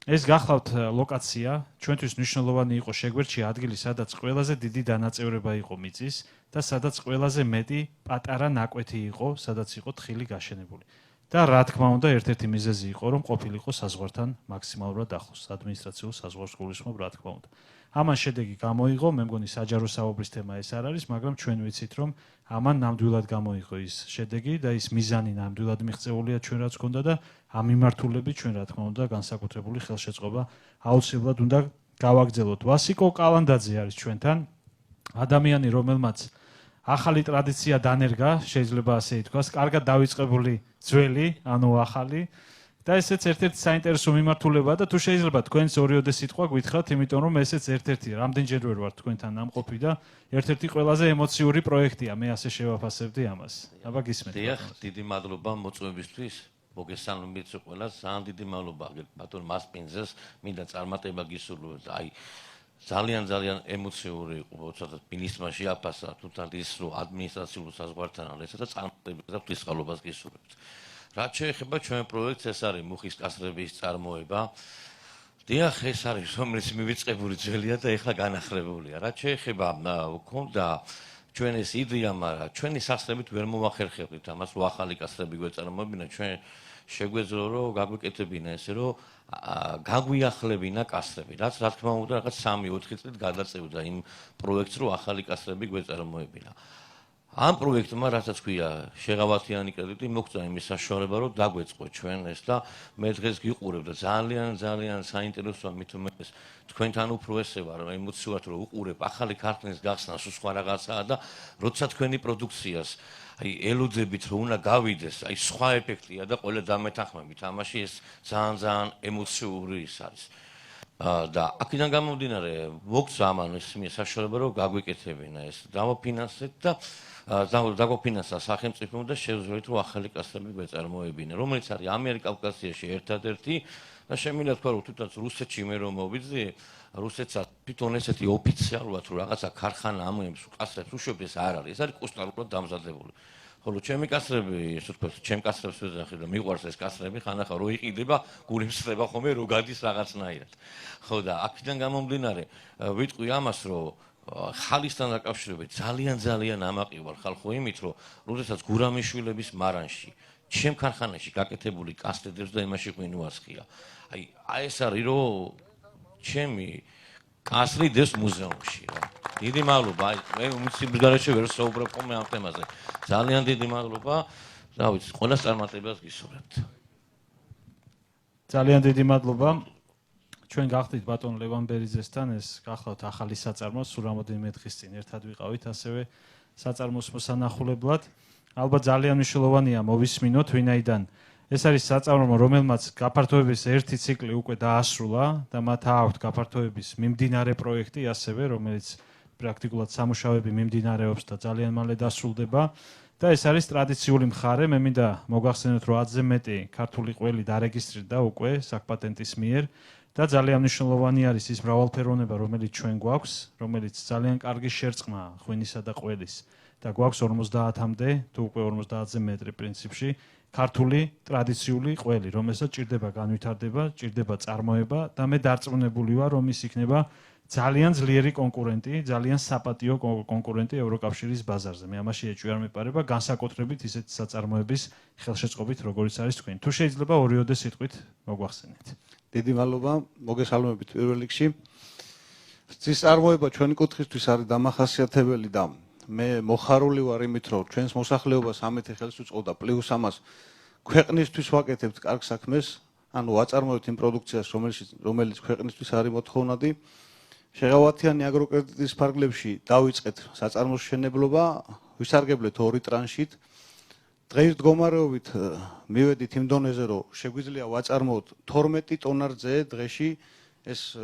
ეს გახლავთ ლოკაცია, ჩვენთვის მნიშვნელოვანი იყო შეგვერდში ადგილი, სადაც ყველაზე დიდი დანაწევრება იყო მიწის და სადაც ყველაზე მეტი პატარა ნაკვეთი იყო, სადაც იყო თხილი გაშენებული. და რა თქმა უნდა, ერთ-ერთი მიზეზი იყო, რომ ყოფილიყო საზღვართან მაქსიმალურად ახლოს, ადმინისტრაციულ საზღვარს გულისხმობ, რა თქმა უნდა. ამან შედეგი გამოიღო, მე მგონი საჯარო საუბრის თემა ეს არ არის, მაგრამ ჩვენ ვიცით, რომ ამან ნამდვილად გამოიღო ის შედეგი და ის მიზანი ნამდვილად მიღწეულია ჩვენ რაც გქონდა და ამ მიმართულებით ჩვენ რა თქმა უნდა განსაკუთრებული ხელშეწყობა აუცილებლად უნდა გავაგრძელოთ. ვასიკო კალანდაძე არის ჩვენთან, ადამიანი, რომელმაც ახალი ტრადიცია დანერგა, შეიძლება ასე ითქვას, კარგად დავიწყებული ძველი, ანუ ახალი. და ესეც ერთ-ერთი საინტერესო მიმართულებაა და თუ შეიძლება თქვენს ორიოდე სიტყვა გითხრათ, იმიტომ რომ ესეც ერთ-ერთი რამდენჯერ ვერ ვარ თქვენთან ამყოფი და ერთ-ერთი ყველაზე ემოციური პროექტია, მე ასე შევაფასებდი ამას. აბა გისმენთ. დიახ, დიდი მადლობა მოწვევისთვის. მოგესალმებით ყველას, ძალიან დიდი მადლობა ბატონ მასპინძეს, მინდა წარმატება გისურვოთ. აი ძალიან ემოციური იყო, ცოტა მინისტრმა შეაფასა, თუმცა ის რომ ადმინისტრაციულ საზღვართან არის და წარმატებას და ღვთისმშობლობას გისურვებთ. რაც შეეხება ჩვენ პროექტს, ეს არის მუხის კასრების წარმოება. დიახ, ეს არის რომელიც მივიწყებული ძველია და ეხლა განახლებულია. რაც შეეხება ქონდა ჩვენ ეს იდეა, მაგრამ ჩვენი სასწრებით ვერ მოვახერხებთ ამას, რომ ახალი კასრები გვეწარმოებინა, ჩვენ შეგვეძლო რომ გაგვეკეთებინა ესე რომ გაგვიახლებინა კასრები, რაც რა თქმა უნდა რაღაც 3-4 წლით გადაწევდა იმ პროექტს, რომ ახალი კასრები გვეწარმოებინა. ამ პროექტმა, რასაც ქვია შეღავათიანი კრედიტი, მოგწვა იმის საშუალება, რომ დაგვეწყო ჩვენ ეს და მე დღეს გიყურებ და ძალიან საინტერესოა მით უმეტეს თქვენთან უფრო ესე ვარ ემოციურად რომ უყურებ ახალი ქარხნის გახსნას სხვა რაღაცაა და როცა თქვენი პროდუქციას აი ელოძებით რომ უნდა გავიდეს, აი სხვა ეფექტია და ყველა დამეთანხმებით ამაში ეს ძალიან ემოციური ის არის. და აქედან გამომდინარე მოგწვა ამან ეს საშუალება რომ გაგვეკეთებინა ეს დავაფინანსეთ და დაგვაფინანსა სახელმწიფომ და შევძლოთ რომ ახალი კასრები გვეწარმოებინა, რომელიც არის ამიერკავკასიაში ერთადერთი და შემიძლია თქვა რომ თვითონ რუსეთში მე რომ მოვიძიე, რუსეთსაც თვითონ ესეთი ოფიციალურად რომ რაღაცა ქარხანა ამოემს კასრებს უშვებს ეს არ არის, ეს არის კუსტარულად დამზადებული. ხოლო ჩემი კასრები, ესე ვთქვათ, ჩემ კასრებს ვეძახი და მიყვარს ეს კასრები, ხანახა რო იყიდება, გულიმსხდება ხოლმე რო გადის რაღაცნაირად. ხო და აქედან გამომდინარე ვიტყვი ამას რომ ხალისთან დაკავშირებით ძალიან ამაყი ვარ ხალხო იმით რომ როდესაც გურამიშვილების მარანში ჩემ ქარხანაში გაკეთებული კასრედებს და იმაში ღვინოასხია. აი ეს არის რომ ჩემი კასრი დეს მუზეუმში რა. დიდი მადლობა. აი მე უმცირეს გარეშე ვერ საუბრობ ხოლმე ამ თემაზე. ძალიან დიდი მადლობა. რა ვიცი, ყველას წარმატებას გისურვებთ. ძალიან დიდი მადლობა. ჩვენ გახდით ბატონ ლევან ბერიძესთან, ეს გახლავთ ახალი საწარმო, სულ რამოდენიმე დღის წინ ერთად ვიყავით ასევე საწარმოს მოსანახულებლად. ალბათ ძალიან მნიშვნელოვანია მოვისმინოთ, ვინაიდან ეს არის საწარმო, რომელმაც გაფართოების ერთი ციკლი უკვე დაასრულა და მათ აქვთ გაფართოების მიმდინარე პროექტი ასევე, რომელიც პრაქტიკულად სამუშაოები მიმდინარეობს და ძალიან მალე დასრულდება. და ეს არის ტრადიციული მხარე, მე მინდა მოგახსენოთ, რომ 10-ზე მეტი ქართული ყველი დარეგისტრირდა უკვე საქპატენტის მიერ და ძალიან მნიშვნელოვანი არის ის მრავალფეროვნება, რომელიც ჩვენ გვაქვს, რომელიც ძალიან კარგი შერწყმა ღვინისა და ყველის და გვაქვს 50-მდე, თუ უკვე 50-ზე მეტრი პრინციპში ქართული ტრადიციული ყველი, რომელსაც ჭირდება განვითარდება, ჭირდება წარმოება და მე დარწმუნებული ვარ, რომ ის იქნება ძალიან ძლიერი კონკურენტი, ძალიან საპატიო კონკურენტი ევროკავშირის ბაზარზე. მე ამაში ეჭვი არ მეპარება, განსაკუთრებით ისეთი საწარმოების ხელშეწყობით, როგორიც არის თქვენ. თუ შეიძლება ორიოდე სიტყვით მოგვახსენეთ. დიდი მადლობა, მოგესალმებით პირველ რიგში. წის წარმოება ჩვენი კუთხისთვის არის დამახასიათებელი და მე მოხარული ვარ იმით, რომ ჩვენს მოსახლეობას ამეთი ხელს უწყობდა, პლუს ამას ქვეყნისთვის ვაკეთებთ კარგ საქმეს, ანუ ვაწარმოებთ იმ პროდუქციას, რომელიც ქვეყნისთვის არის მოთხოვნადი. შეღავათიანი აგროკრედიტის ფარგლებში დავიწყეთ საწარმოს მშენებლობა, ვისარგებლეთ 2 ტრანშით. დღეს მდგომარეობით მივედით იმ დონეზე, რომ შეგვიძლია ვაწარმოოთ 12 ტონარზე დღეში. ეს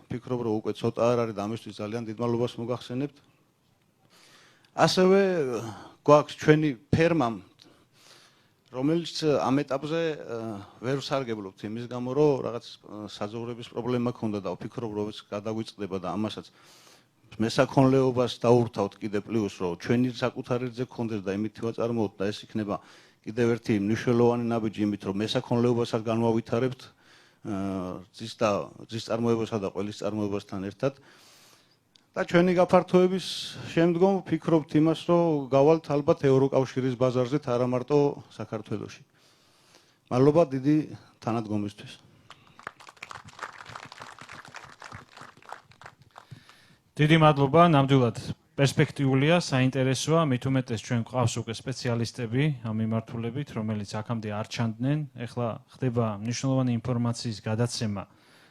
ფიქრობ, რომ უკვე ცოტა არ არის და ამისთვის ძალიან დიდ მადლობას მოგახსენებთ. ასევე გვაქვს ჩვენი ფერმამ რომელიც ამ ეტაპზე ვერ ვსარგებლობთ იმის გამო, რომ რაღაც საზოგადოების პრობლემა ქონდა და ვფიქრობ, რომ ეს გადაგვიწყდება და ამასაც მესაქონლეობას დაურთავთ კიდე პლუს, რომ ჩვენი საკუთარი რძე გქონდეს და იმით ვაწარმოოთ და ეს იქნება კიდევ ერთი მნიშვნელოვანი ნაბიჯი იმით, რომ მესაქონლეობასაც განვავითარებთ რძის წარმოებასა და ყველის წარმოებასთან ერთად. და ჩვენი გაფართოების შემდგომ ვფიქრობთ იმას, რომ გავალთ ალბათ ევროკავშირის ბაზარზეც, არა მარტო საქართველოში. მადლობა დიდი თანადგომისთვის. დიდი მადლობა, ნამდვილად პერსპექტიულია, საინტერესოა, მით უმეტეს ჩვენ გვყავს უკვე სპეციალისტები ამ მიმართულებით, რომელიც აქამდე არ ჩანდნენ. ეხლა ხდება მნიშვნელოვანი ინფორმაციის გადაცემა,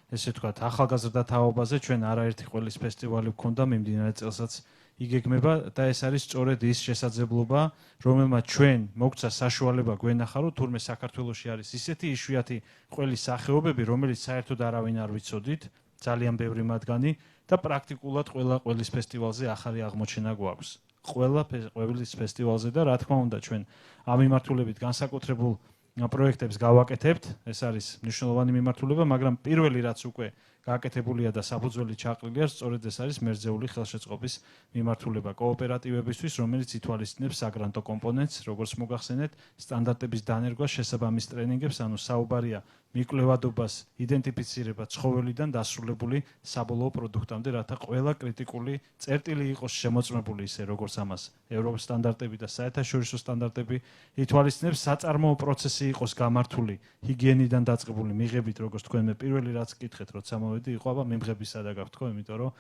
ესე ვთქვათ, ახალგაზრდა თაობაზე. ჩვენ არაერთი ყველის ფესტივალი გვქონდა, მიმდინარე წელსაც იგეგმება და ეს არის სწორედ ის შესაძლებლობა, რომელმაც ჩვენ მოგცა საშუალება გვენახა, რომ თურმე საქართველოში არის ისეთი იშვიათი ყველის სახეობები, რომელიც საერთოდ არავინ არ ვიცოდით, ძალიან ბევრი მათგანი და პრაქტიკულად ყველა ყველის ფესტივალზე ახალი აღმოჩენა გვაქვს. ყველა ყველის ფესტივალზე და რა თქმა უნდა ჩვენ ამ მიმართულებით განსაკუთრებულ პროექტებს გავაკეთებთ. ეს არის მნიშვნელოვანი მიმართულება, მაგრამ პირველი რაც უკვე გააკეთებულია და საფუძველი ჩაყრილია, სწორედ ეს არის მერძეული ხელშეწყობის მიმართულება კოოპერატივებისთვის, რომელიც ითვალისწინებს საგრანტო კომპონენტს, როგორც მოგახსენეთ, სტანდარტების დანერგვას, შესაბამის ტრენინგებს, ანუ საუბარია მიკვლევადობას, იდენტიფიცირება ცხოველიდან დასრულებული საბოლოო პროდუქტამდე, რათა ყველა კრიტიკული წერტილი იყოს შემოწმებული ისე, როგორც ამას ევროპის სტანდარტები და საერთაშორისო სტანდარტები ითვალისწინებს, საწარმოო პროცესი იყოს გამართული ჰიგიენიდან დაწყებული მიღებით, როგორც თქვენ მე პირველი რაც გკითხეთ, როცა მოვედი, იყო აბა მიმღების სადაგაქვთ თქო, იმიტომ რომ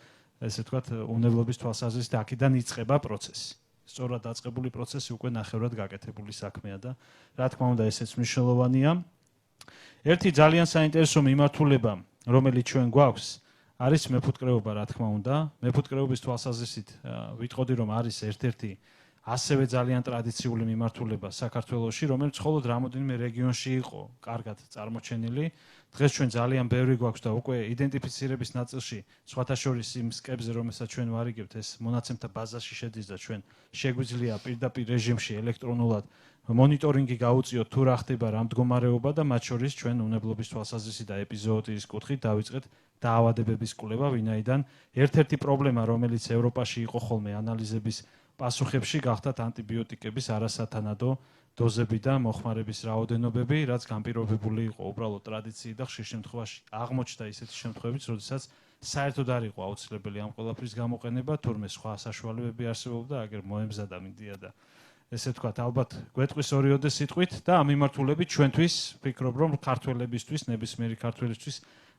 ესე ვთქვათ, უნებლობის თვალსაზრისით აქედან იწყება პროცესი. სწორად დაწყებული პროცესი უკვე ნახევრად გაკეთებული საქმეა და რა თქმა უნდა, ესეც მნიშვნელოვანია. ერთი ძალიან საინტერესო მიმართულება, რომელიც ჩვენ გვაქვს, არის მეფუტკრეობა, რა თქმა უნდა. მეფუტკრეობის თვალსაზრისით ვიტყოდი, რომ არის ერთ-ერთი ასევე ძალიან ტრადიციული მიმართულება საქართველოში, რომელიც მხოლოდ რამოდენიმე რეგიონში იყო კარგად წარმოჩენილი. დღეს ჩვენ ძალიან ბევრი გვაქვს და უკვე იდენტიფიცირების ნაწილში, სხვათა შორის იმ სკებზე, რომელსაც ჩვენ ვარიგებთ, ეს მონაცემთა ბაზაში შედის და ჩვენ შეგვიძლია პირდაპირ რეჟიმში ელექტრონულად მონიტორინგი გაუწიოთ, თუ რა ხდება, რა მდგომარეობა და მათ შორის ჩვენ უნებლობის თვალსაზრისით და ეპიზოოტიის კუთხით დავიწყეთ დაავადებების კვლევა, ვინაიდან ერთ-ერთი პრობლემა, რომელიც ევროპაში იყო ხოლმე ანალიზების პასუხებში, გახდათ ანტიბიოტიკების არასათანადო დოზები და მოხმარების რაოდენობები, რაც განპირობებული იყო უბრალოდ ტრადიციით და ხშირ შემთხვევაში აღმოჩნდა ისეთი შემთხვევებიც, როდესაც საერთოდ არ იყო აუცილებელი ამ ყველაფრის გამოყენება, თურმე სხვა საშუალებები არსებობდა, აგერ მოემზადა მინდია და ესე ვთქვათ, ალბათ გვეტყვის ორიოდე სიტყვით და ამ მიმართულებით ჩვენთვის ვფიქრობ, რომ ქართველებისთვის, ნებისმიერი ქართველისთვის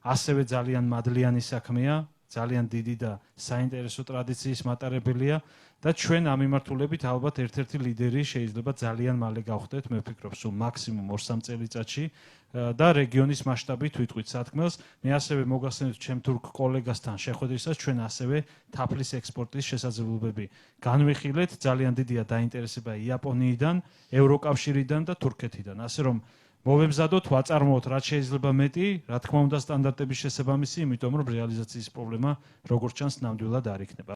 ასევე ძალიან მადლიანი საქმეა, ძალიან დიდი და საინტერესო ტრადიციის მატარებელია და ჩვენ ამ მიმართულებით ალბათ ერთ-ერთი ლიდერი შეიძლება ძალიან მალე გავხდეთ, მე ვფიქრობ, სულ მაქსიმუმ 2-3 წელიწადში და რეგიონის მასშტაბით ვიტყვით სათქმელს. მე ასევე მოგახსენებთ ჩემ თურქ კოლეგასთან შეხვედრისას ჩვენ ასევე თაფლის ექსპორტის შესაძლებლობები განვიხილეთ. ძალიან დიდია დაინტერესება იაპონიიდან, ევროკავშირიდან და თურქეთიდან. ასე რომ მოვემზადოთ, ვაწარმოოთ რაც შეიძლება მეტი, რა თქმა უნდა სტანდარტების შესაბამისი, იმიტომ რომ რეალიზაციის პრობლემა როგორც ჩანს ნამდვილად არ იქნება.